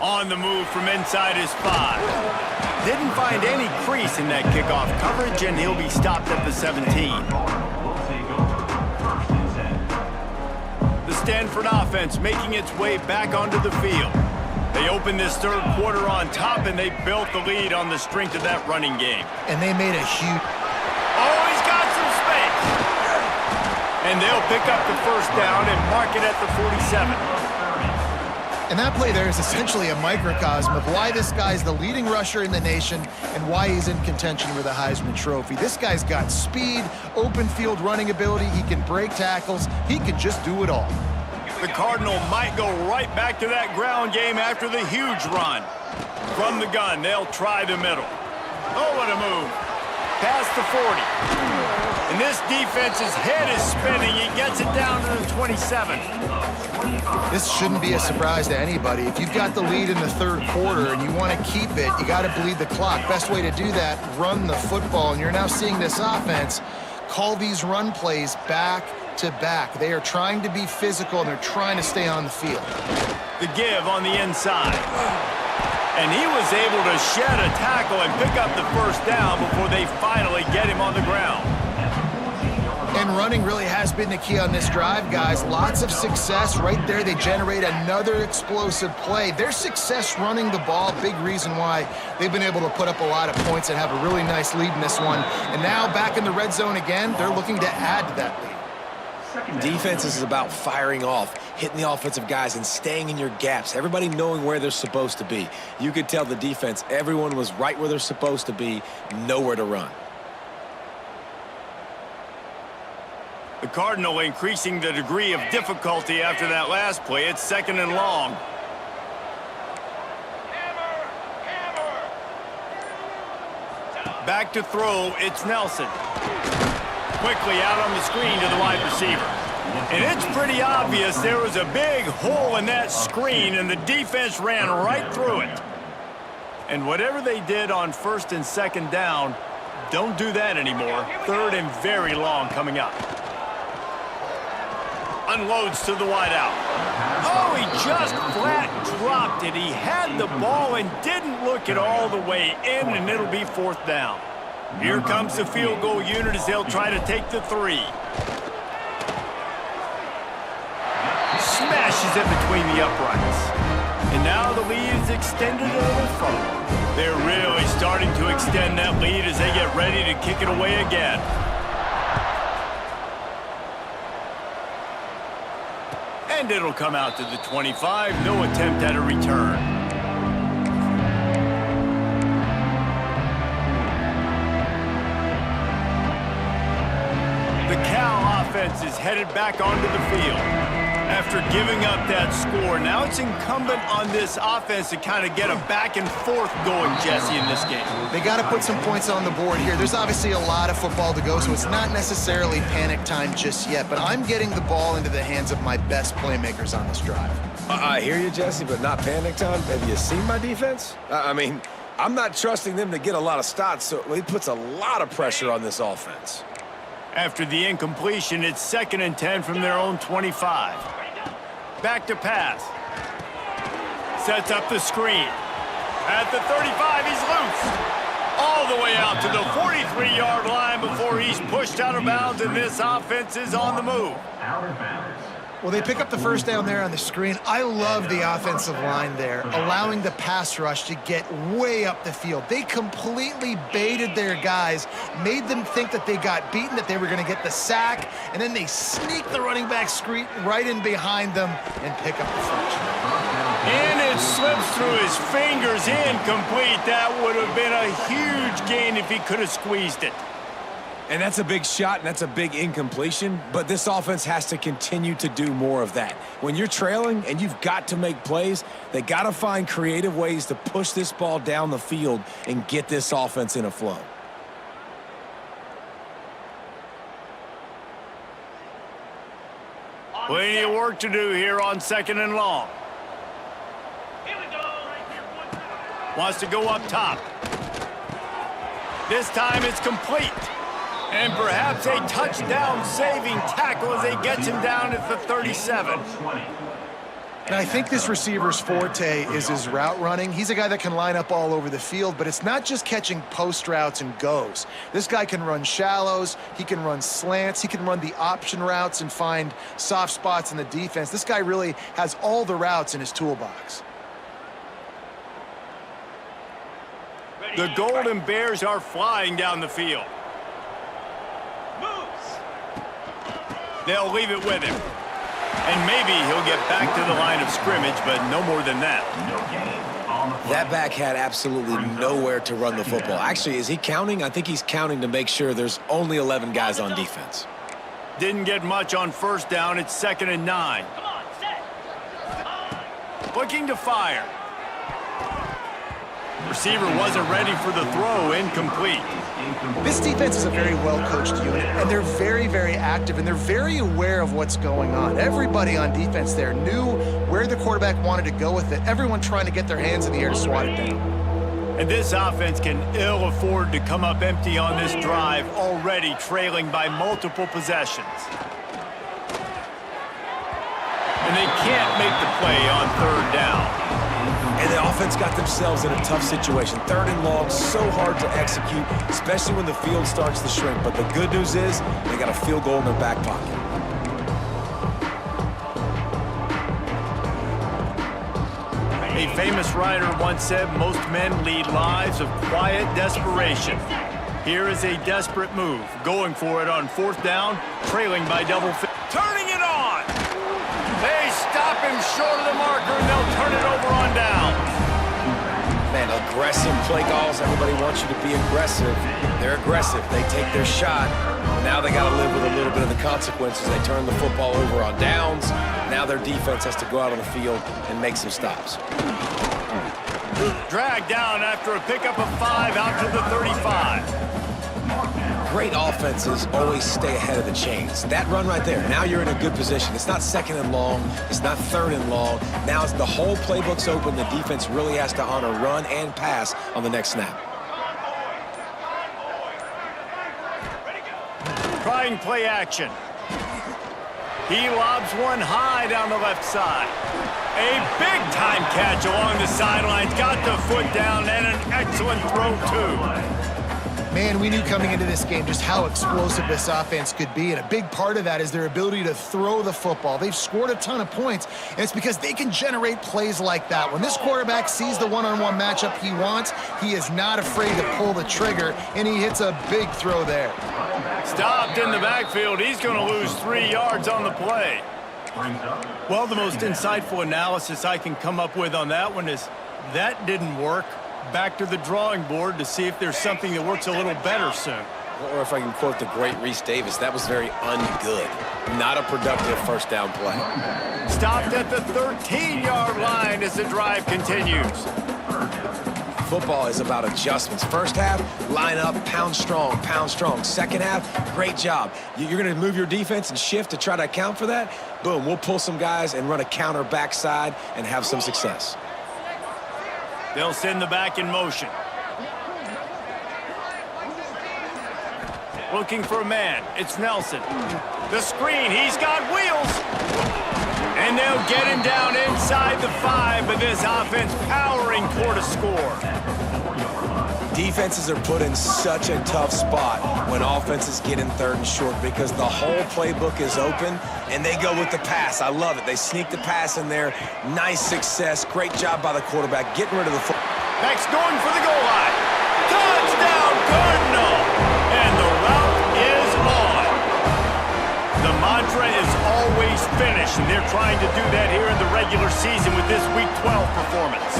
On the move from inside his 5. Didn't find any crease in that kickoff coverage, and he'll be stopped at the 17. The Stanford offense making its way back onto the field. They opened this third quarter on top, and they built the lead on the strength of that running game. And they made a huge... Oh, he's got some space. And they'll pick up the first down and mark it at the 47. And that play there is essentially a microcosm of why this guy's the leading rusher in the nation and why he's in contention for the Heisman Trophy. This guy's got speed, open field running ability. He can break tackles. He can just do it all. The Cardinal might go right back to that ground game after the huge run. From the gun, they'll try the middle. Oh, what a move. Past the 40. And this defense's head is spinning. He gets it down to the 27. This shouldn't be a surprise to anybody. If you've got the lead in the third quarter and you want to keep it, you got to bleed the clock. Best way to do that, run the football. And you're now seeing this offense call these run plays back to back. They are trying to be physical, and they're trying to stay on the field. The give on the inside. And he was able to shed a tackle and pick up the first down before they finally get him on the ground. And running really has been the key on this drive, guys. Lots of success right there. They generate another explosive play. Their success running the ball, big reason why they've been able to put up a lot of points and have a really nice lead in this one. And now back in the red zone again, they're looking to add to that lead. Defense is about firing off, hitting the offensive guys, and staying in your gaps. Everybody knowing where they're supposed to be. You could tell the defense, everyone was right where they're supposed to be, nowhere to run. The Cardinal increasing the degree of difficulty after that last play. It's 2nd and long. Back to throw, it's Nelson. Quickly out on the screen to the wide receiver. And it's pretty obvious there was a big hole in that screen, and the defense ran right through it. And whatever they did on 1st and 2nd down, don't do that anymore. 3rd and very long coming up. Unloads to the wideout. Oh, he just flat dropped it. He had the ball and didn't look it all the way in, and it'll be 4th down. Here comes the field goal unit as they'll try to take the 3. Smashes it between the uprights. And now the lead is extended a little further. They're really starting to extend that lead as they get ready to kick it away again. And it'll come out to the 25. No attempt at a return. The Cal offense is headed back onto the field. After giving up that score, now it's incumbent on this offense to kind of get a back and forth going, Jesse, in this game. They got to put some points on the board here. There's obviously a lot of football to go, so it's not necessarily panic time just yet, but I'm getting the ball into the hands of my best playmakers on this drive. I hear you, Jesse, but not panic time. Have you seen my defense? I mean, I'm not trusting them to get a lot of stops, so it puts a lot of pressure on this offense. After the incompletion, it's 2nd and 10 from their own 25. Back to pass. Sets up the screen. At the 35, he's loose. All the way out to the 43-yard line before he's pushed out of bounds, and this offense is on the move. Out of bounds. Well, they pick up the first down there on the screen. I love the offensive line there, allowing the pass rush to get way up the field. They completely baited their guys, made them think that they got beaten, that they were going to get the sack, and then they sneak the running back screen right in behind them and pick up the first. And it slips through his fingers, incomplete. That would have been a huge gain if he could have squeezed it. And that's a big shot, and that's a big incompletion, but this offense has to continue to do more of that. When you're trailing and you've got to make plays, they got to find creative ways to push this ball down the field and get this offense in a flow. Plenty of work to do here on 2nd and long. Wants to go up top. This time it's complete. And perhaps a touchdown-saving tackle as he gets him down at the 37. And I think this receiver's forte is his route running. He's a guy that can line up all over the field, but it's not just catching post routes and goes. This guy can run shallows, he can run slants, he can run the option routes and find soft spots in the defense. This guy really has all the routes in his toolbox. The Golden Bears are flying down the field. They'll leave it with him. And maybe he'll get back to the line of scrimmage, but no more than that. That back had absolutely nowhere to run the football. Actually, is he counting? I think he's counting to make sure there's only 11 guys on defense. Didn't get much on first down. It's 2nd and 9. Looking to fire. Receiver wasn't ready for the throw, incomplete. This defense is a very well-coached unit, and they're very, very active, and they're very aware of what's going on. Everybody on defense there knew where the quarterback wanted to go with it. Everyone trying to get their hands in the air to swat it down. And this offense can ill afford to come up empty on this drive, already trailing by multiple possessions. And they can't make the play on 3rd down. And the offense got themselves in a tough situation. 3rd and long, so hard to execute, especially when the field starts to shrink. But the good news is they got a field goal in their back pocket. A famous writer once said, most men lead lives of quiet desperation. Here is a desperate move, going for it on 4th down, trailing by double figures. Turning it on! They stop him short of the marker, and they'll turn it over on down. Man, aggressive play calls. Everybody wants you to be aggressive. They're aggressive. They take their shot. Now they got to live with a little bit of the consequences. They turn the football over on downs. Now their defense has to go out on the field and make some stops. Dragged down after a pickup of 5 out to the 35. Great offenses always stay ahead of the chains. That run right there, now you're in a good position. It's not 2nd and long. It's not 3rd and long. Now the whole playbook's open. The defense really has to honor run and pass on the next snap. Trying play action. He lobs one high down the left side. A big-time catch along the sidelines. Got the foot down and an excellent throw, too. Man, we knew coming into this game just how explosive this offense could be, and a big part of that is their ability to throw the football. They've scored a ton of points, and it's because they can generate plays like that. When this quarterback sees the one-on-one matchup he wants, he is not afraid to pull the trigger, and he hits a big throw there. Stopped in the backfield. He's going to lose 3 yards on the play. Well, the most insightful analysis I can come up with on that one is that didn't work. Back to the drawing board to see if there's something that works a little better soon. Or if I can quote the great Reese Davis, that was very ungood. Not a productive first down play. Stopped at the 13-yard line as the drive continues. Football is about adjustments. First half, line up, pound strong, pound strong. Second half, great job. You're going to move your defense and shift to try to account for that? Boom, we'll pull some guys and run a counter backside and have some success. They'll send the back in motion. Looking for a man. It's Nelson. The screen. He's got wheels. And they'll get him down inside the 5, but this offense powering toward a score. Defenses are put in such a tough spot when offenses get in 3rd and short because the whole playbook is open and they go with the pass. I love it. They sneak the pass in there. Nice success. Great job by the quarterback getting rid of the football. Next, going for the goal line. Touchdown, Cardinal! And the route is on. The mantra is always finish, and they're trying to do that here in the regular season with this Week 12 performance.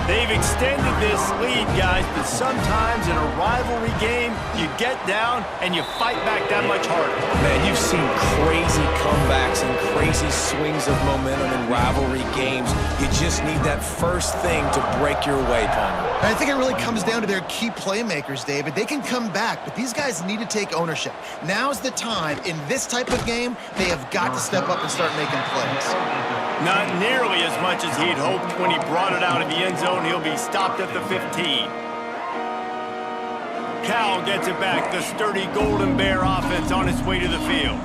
They've extended this lead, guys, but sometimes in a rivalry game, you get down and you fight back that much harder. Man, you've seen crazy comebacks and crazy swings of momentum in rivalry games. You just need that first thing to break your way, Palmer. And I think it really comes down to their key playmakers, David. They can come back, but these guys need to take ownership. Now's the time. In this type of game, they have got to step up and start making plays. Not nearly as much as he'd hoped when he brought it out of the end zone. He'll be stopped at the 15. Cal gets it back. The sturdy Golden Bear offense on its way to the field.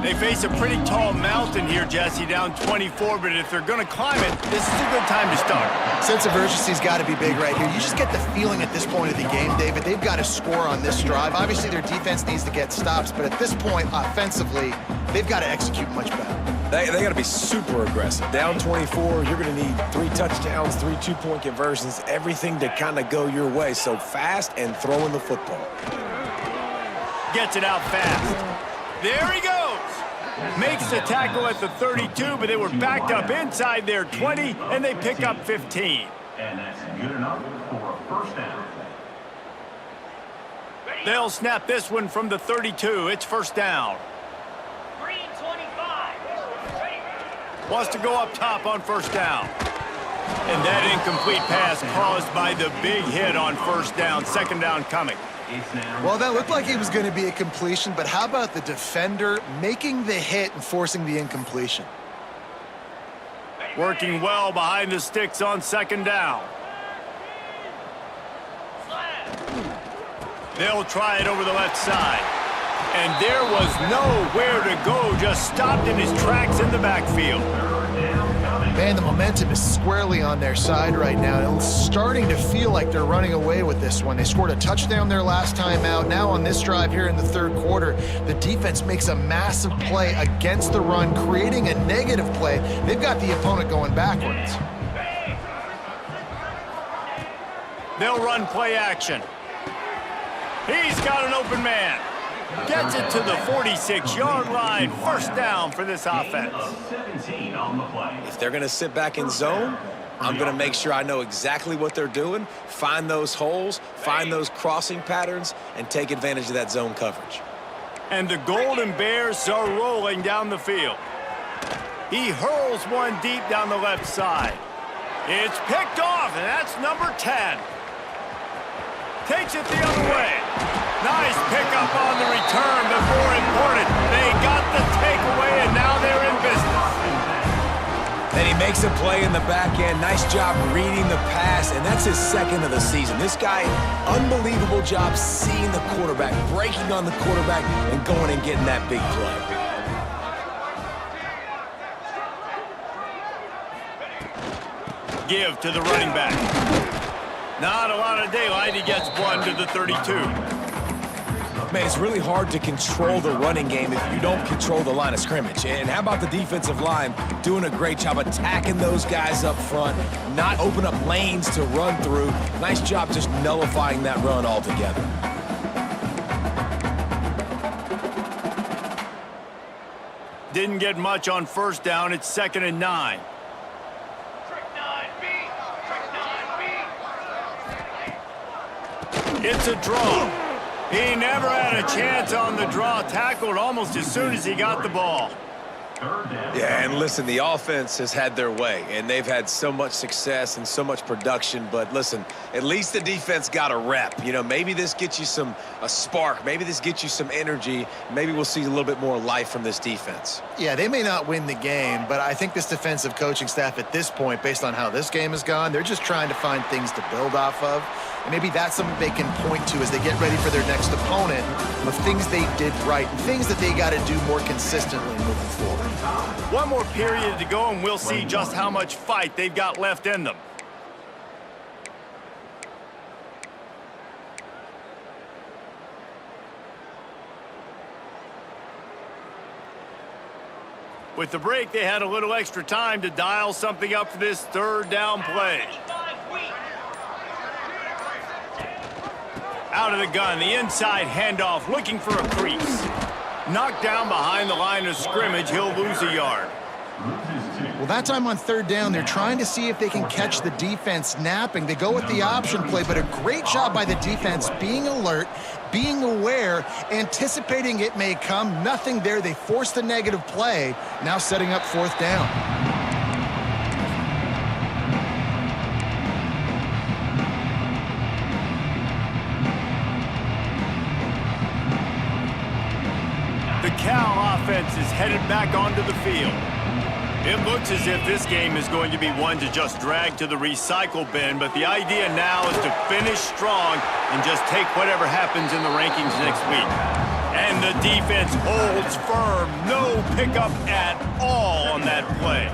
They face a pretty tall mountain here, Jesse, down 24, but if they're going to climb it, this is a good time to start. Sense of urgency's got to be big right here. You just get the feeling at this point of the game, David, they've got to score on this drive. Obviously, their defense needs to get stops, but at this point, offensively, they've got to execute much better. They got to be super aggressive. Down 24, you're going to need 3 touchdowns, 3 two-point conversions, everything to kind of go your way. So fast and throwing the football. Gets it out fast. There he goes. Makes the tackle at the 32, but they were backed up inside their 20, and they pick up 15. And that's good enough for a first down. They'll snap this one from the 32. It's first down. Green 25. Wants to go up top on first down. And that incomplete pass caused by the big hit on first down. Second down coming. Well, that looked like it was going to be a completion, but how about the defender making the hit and forcing the incompletion? Working well behind the sticks on second down. They'll try it over the left side. And there was nowhere to go, just stopped in his tracks in the backfield. Man, the momentum is squarely on their side right now. It's starting to feel like they're running away with this one. They scored a touchdown their last time out. Now on this drive here in the third quarter, the defense makes a massive play against the run, creating a negative play. They've got the opponent going backwards. They'll run play action. He's got an open man. Gets it to the 46-yard line. First down for this offense. 17 on the play. If they're going to sit back in zone, I'm going to make sure I know exactly what they're doing, find those holes, find those crossing patterns, and take advantage of that zone coverage. And the Golden Bears are rolling down the field. He hurls one deep down the left side. It's picked off, and that's number 10. Takes it the other way. Nice pickup on the return, but more important, they got the takeaway, and now they're in business. And he makes a play in the back end. Nice job reading the pass, and that's his second of the season. This guy, unbelievable job seeing the quarterback, breaking on the quarterback, and going and getting that big play. Give to the running back. Not a lot of daylight. He gets one to the 32. Man, it's really hard to control the running game if you don't control the line of scrimmage. And how about the defensive line doing a great job attacking those guys up front, not open up lanes to run through. Nice job just nullifying that run altogether. Didn't get much on first down. It's 2nd and 9. It's a draw. He never had a chance on the draw. Tackled almost as soon as he got the ball. Yeah, and listen, the offense has had their way, and they've had so much success and so much production. But listen, at least the defense got a rep. You know, maybe this gets you a spark. Maybe this gets you some energy. Maybe we'll see a little bit more life from this defense. Yeah, they may not win the game, but I think this defensive coaching staff at this point, based on how this game has gone, they're just trying to find things to build off of. And maybe that's something they can point to as they get ready for their next opponent of things they did right and things that they got to do more consistently moving forward. One more period to go, and we'll see just how much fight they've got left in them. With the break, they had a little extra time to dial something up for this third down play. Out of the gun, the inside handoff, looking for a crease. Knocked down behind the line of scrimmage, he'll lose a yard. Well, that time on third down, they're trying to see if they can catch the defense napping. They go with the option play, but a great job by the defense being alert, being aware, anticipating it may come. Nothing there. They forced the negative play, now setting up fourth down. The Cal offense is headed back onto the field. It looks as if this game is going to be one to just drag to the recycle bin, but the idea now is to finish strong and just take whatever happens in the rankings next week. And the defense holds firm. No pickup at all on that play.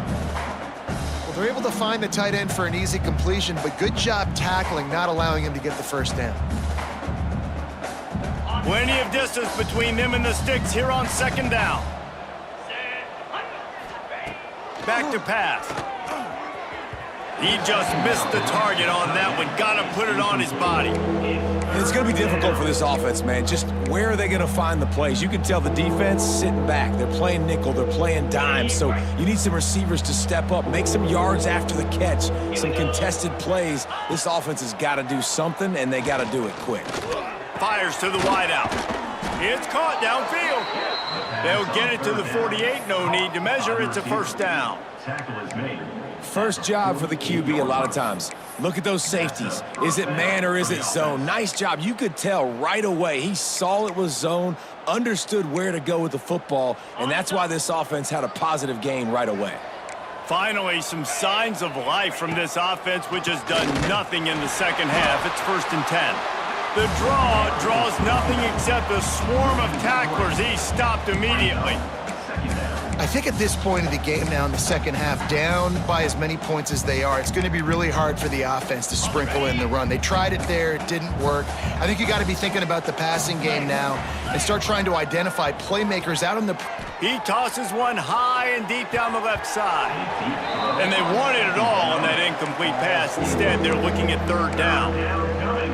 Well, they're able to find the tight end for an easy completion, but good job tackling, not allowing him to get the first down. Plenty of distance between them and the sticks here on second down. Back to pass. He just missed the target on that one. Got to put it on his body. It's going to be difficult for this offense, man. Just where are they going to find the plays? You can tell the defense sitting back. They're playing nickel. They're playing dime. So you need some receivers to step up, make some yards after the catch, some contested plays. This offense has got to do something, and they got to do it quick. Fires to the wideout. It's caught downfield. They'll get it to the 48. No need to measure. It's a first down. Tackle is made. First job for the QB a lot of times. Look at those safeties. Is it man or is it zone? Nice job. You could tell right away. He saw it was zone, understood where to go with the football, and that's why this offense had a positive gain right away. Finally, some signs of life from this offense, which has done nothing in the second half. It's 1st and 10. The draw draws nothing except a swarm of tacklers. He stopped immediately. I think at this point of the game now in the second half, down by as many points as they are, it's going to be really hard for the offense to sprinkle in the run. They tried it there. It didn't work. I think you got to be thinking about the passing game now and start trying to identify playmakers out on the... He tosses one high and deep down the left side. And they wanted it all on that incomplete pass. Instead, they're looking at third down.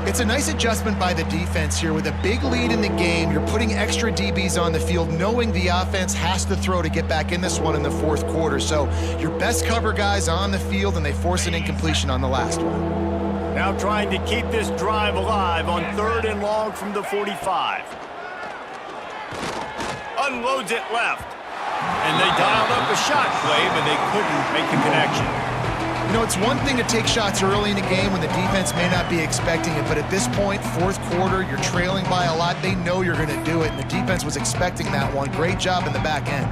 It's a nice adjustment by the defense here. With a big lead in the game, you're putting extra DBs on the field, knowing the offense has to throw to get back in this one in the fourth quarter. So your best cover guys on the field, and they force an incompletion on the last one. Now trying to keep this drive alive on 3rd and long from the 45. Unloads it left. And they dialed up a shot play, but they couldn't make the connection. You know, it's one thing to take shots early in the game when the defense may not be expecting it, but at this point, fourth quarter, you're trailing by a lot. They know you're going to do it, and the defense was expecting that one. Great job in the back end.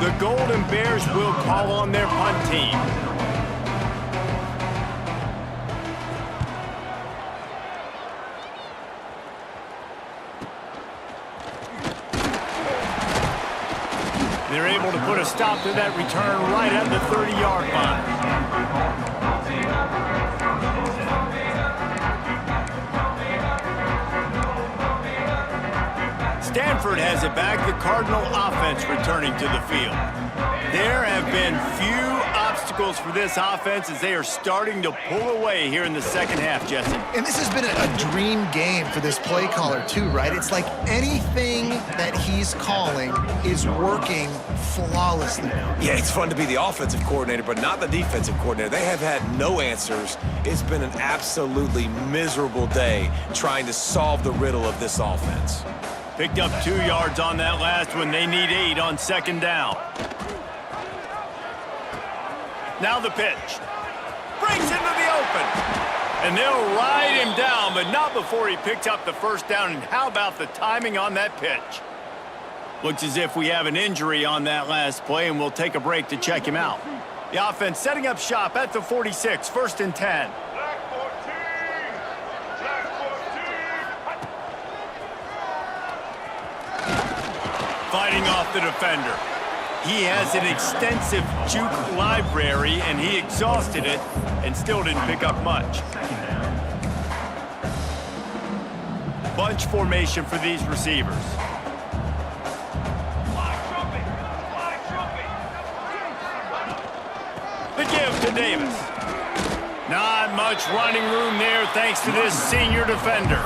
The Golden Bears will call on their punt team. They're able to put a stop to that return right at the 30-yard line. Stanford has it back. The Cardinal offense returning to the field. There have been few obstacles for this offense as they are starting to pull away here in the second half, Jesse. And this has been a dream game for this play caller too, right? It's like anything that he's calling is working flawlessly. Yeah, it's fun to be the offensive coordinator, but not the defensive coordinator. They have had no answers. It's been an absolutely miserable day trying to solve the riddle of this offense. Picked up 2 yards on that last one. They need 8 on second down. Now the pitch. Breaks into the open. And they'll ride him down, but not before he picks up the first down. And how about the timing on that pitch? Looks as if we have an injury on that last play, and we'll take a break to check him out. The offense setting up shop at the 46, 1st and 10. Fighting off the defender. He has an extensive juke library, and he exhausted it and still didn't pick up much. bunch formation for these receivers. The give to Davis. Not much running room there thanks to this senior defender.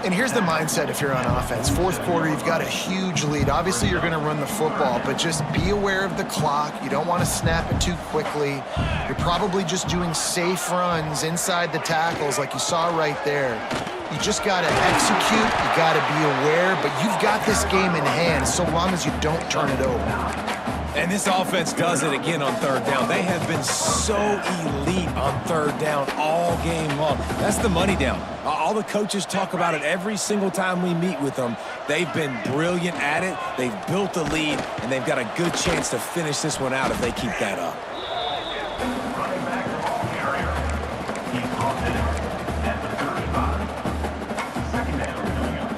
And here's the mindset if you're on offense. Fourth quarter, you've got a huge lead. Obviously, you're going to run the football, but just be aware of the clock. You don't want to snap it too quickly. You're probably just doing safe runs inside the tackles like you saw right there. You just got to execute. You got to be aware, but you've got this game in hand so long as you don't turn it over. And this offense does it again on third down. They have been so elite on third down all game long. That's the money down. All the coaches talk about it every single time we meet with them. They've been brilliant at it. They've built the lead, and they've got a good chance to finish this one out if they keep that up. Running back carrier. He's caught it at the 35. Second down coming up.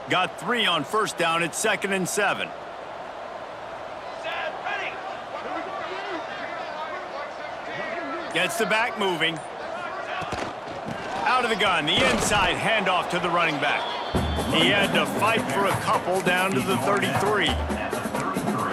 Got 3 on first down. It's 2nd and 7. Set, ready. Gets the back moving. Out of the gun, the inside handoff to the running back. He had to fight for a couple down to the 33.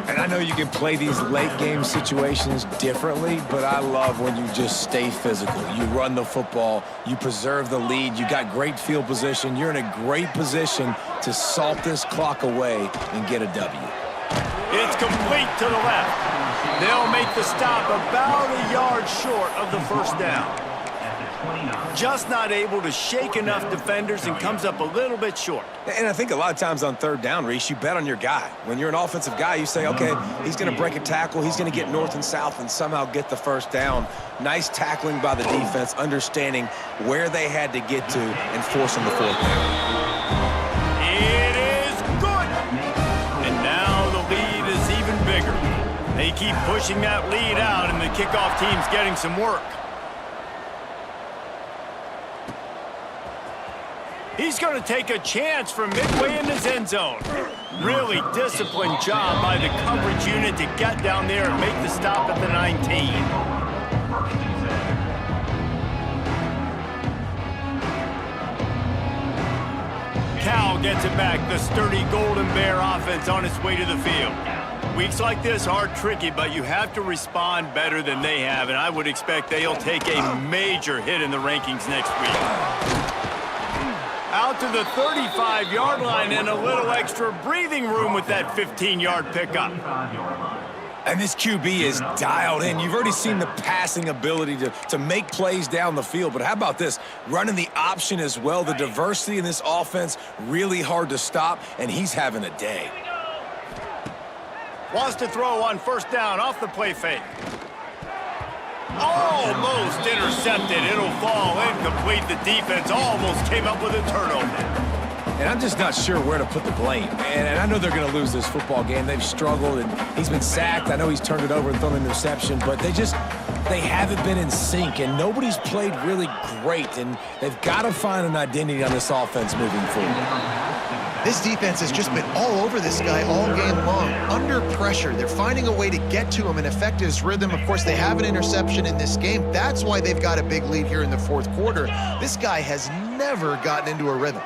And I know you can play these late game situations differently, but I love when you just stay physical. You run the football, you preserve the lead, you got great field position, you're in a great position to salt this clock away and get a W. It's complete to the left. They'll make the stop about a yard short of the first down. Just not able to shake enough defenders and comes up a little bit short. And I think a lot of times on third down, Reese, you bet on your guy. When you're an offensive guy, you say, okay, he's going to break a tackle, he's going to get north and south and somehow get the first down. Nice tackling by the defense, understanding where they had to get to and forcing the fourth down. It is good. And now the lead is even bigger. They keep pushing that lead out, and the kickoff team's getting some work. He's going to take a chance from midway in his end zone. Really disciplined job by the coverage unit to get down there and make the stop at the 19. Cal gets it back. The sturdy Golden Bear offense on its way to the field. Weeks like this are tricky, but you have to respond better than they have, and I would expect they'll take a major hit in the rankings next week. Out to the 35-yard line and a little extra breathing room with that 15-yard pickup. And this QB is dialed in. You've already seen the passing ability to make plays down the field, but how about this? Running the option as well. The diversity in this offense, really hard to stop, and he's having a day. Wants to throw on first down off the play fake. Almost intercepted. It'll fall incomplete. The defense almost came up with a turnover. And I'm just not sure where to put the blame. And I know they're going to lose this football game. They've struggled, and he's been sacked. I know he's turned it over and thrown an interception, but they haven't been in sync, and nobody's played really great, and they've got to find an identity on this offense moving forward. This defense has just been all over this guy all game long, under pressure. They're finding a way to get to him and affect his rhythm. Of course, they have an interception in this game. That's why they've got a big lead here in the fourth quarter. This guy has never gotten into a rhythm.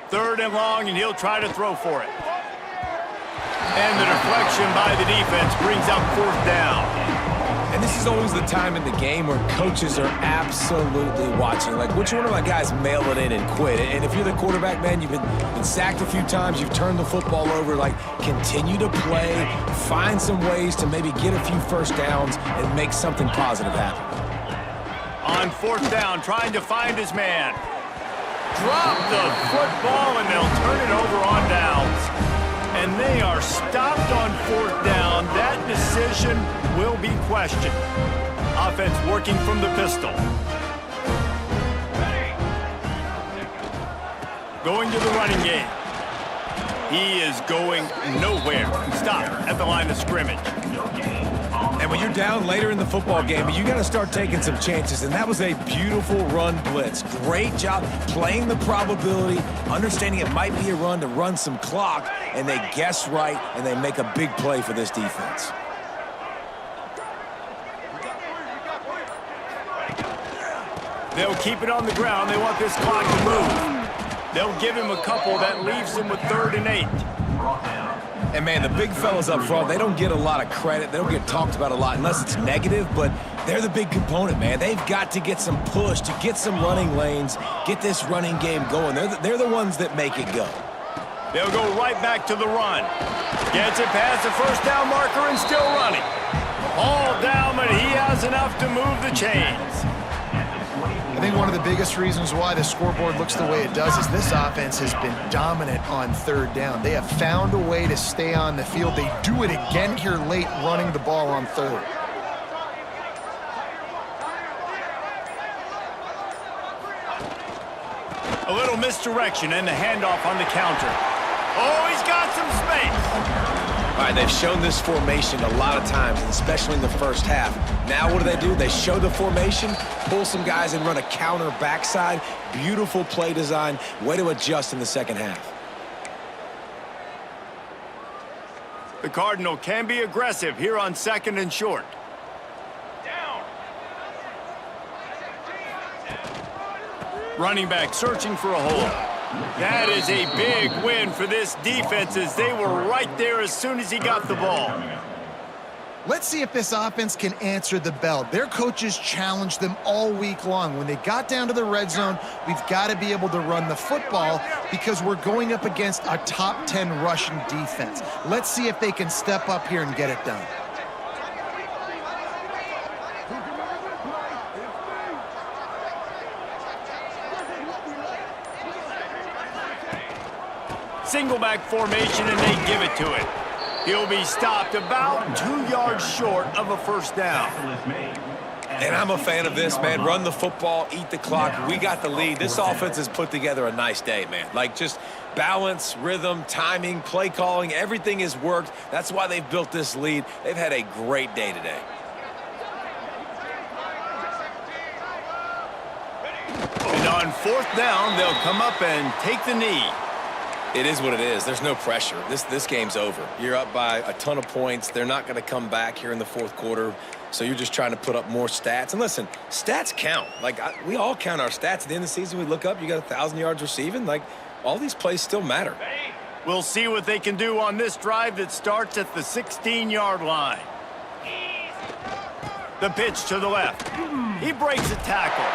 Third and long, and he'll try to throw for it. And the deflection by the defense brings up fourth down. And this is always the time in the game where coaches are absolutely watching. Like, which one of my guys mail it in and quit? And if you're the quarterback, man, you've been sacked a few times, you've turned the football over, like, continue to play, find some ways to maybe get a few first downs and make something positive happen. On fourth down, trying to find his man. Drop the football, and they'll turn it over on downs. And they are stopped on fourth down. That decision will be questioned. Offense working from the pistol. Going to the running game. He is going nowhere. Stop at the line of scrimmage. No gain on And when you're down later in the football game, you got to start taking some chances, and that was a beautiful run blitz. Great job playing the probability, understanding it might be a run to run some clock, and they guess right, and they make a big play for this defense. They'll keep it on the ground. They want this clock to move. They'll give him a couple. That leaves him with 3rd and 8. And, man, the big fellas up front, they don't get a lot of credit. They don't get talked about a lot unless it's negative, but they're the big component, man. They've got to get some push, to get some running lanes, get this running game going. They're the ones that make it go. They'll go right back to the run. Gets it past the first down marker and still running. All down, but he has enough to move the chains. I think one of the biggest reasons why the scoreboard looks the way it does is this offense has been dominant on 3rd down. They have found a way to stay on the field. They do it again here late, running the ball on 3rd. A little misdirection and the handoff on the counter. Oh, he's got some space. All right, they've shown this formation a lot of times, especially in the first half. Now what do? They show the formation, pull some guys and run a counter backside. Beautiful play design. Way to adjust in the second half. The Cardinal can be aggressive here on 2nd and short. Running back searching for a hole. That is a big win for this defense as they were right there as soon as he got the ball. Let's see if this offense can answer the bell. Their coaches challenged them all week long. When they got down to the red zone, we've got to be able to run the football because we're going up against a top 10 rushing defense. Let's see if they can step up here and get it done. Single back formation, and they give it to it. He'll be stopped about 2 yards short of a 1st down. And I'm a fan of this, man. Run the football, eat the clock. We got the lead. This offense has put together a nice day, man. Like, just balance, rhythm, timing, play calling, everything has worked. That's why they've built this lead. They've had a great day today. And on 4th down, they'll come up and take the knee. It is what it is. There's no pressure. This game's over. You're up by a ton of points. They're not going to come back here in the 4th quarter, so you're just trying to put up more stats. And listen, stats count. Like, we all count our stats. At the end of the season, we look up, you got 1,000 yards receiving. Like, all these plays still matter. We'll see what they can do on this drive that starts at the 16-yard line. The pitch to the left. He breaks a tackle.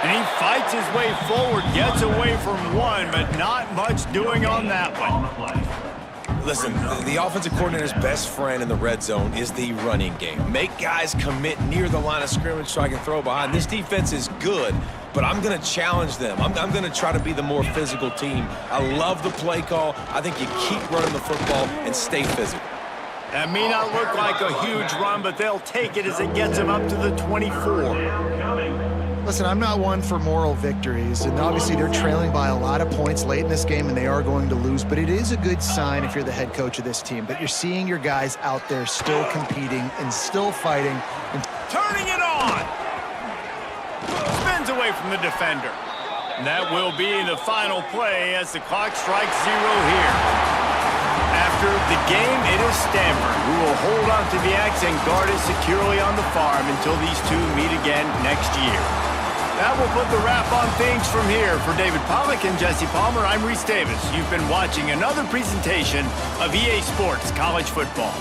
And he fights his way forward, gets away from one, but not much doing on that one. Listen, the offensive coordinator's best friend in the red zone is the running game. Make guys commit near the line of scrimmage so I can throw behind. This defense is good, but I'm going to challenge them. I'm going to try to be the more physical team. I love the play call. I think you keep running the football and stay physical. That may not look like a huge run, but they'll take it as it gets them up to the 24. Listen, I'm not one for moral victories, and obviously they're trailing by a lot of points late in this game, and they are going to lose, but it is a good sign if you're the head coach of this team that you're seeing your guys out there still competing and still fighting. And turning it on! Spins away from the defender. And that will be the final play as the clock strikes 0 here. After the game, it is Stanford who will hold on to the axe and guard it securely on the farm until these two meet again next year. That will put the wrap on things from here. For David Pollack and Jesse Palmer, I'm Reese Davis. You've been watching another presentation of EA Sports College Football.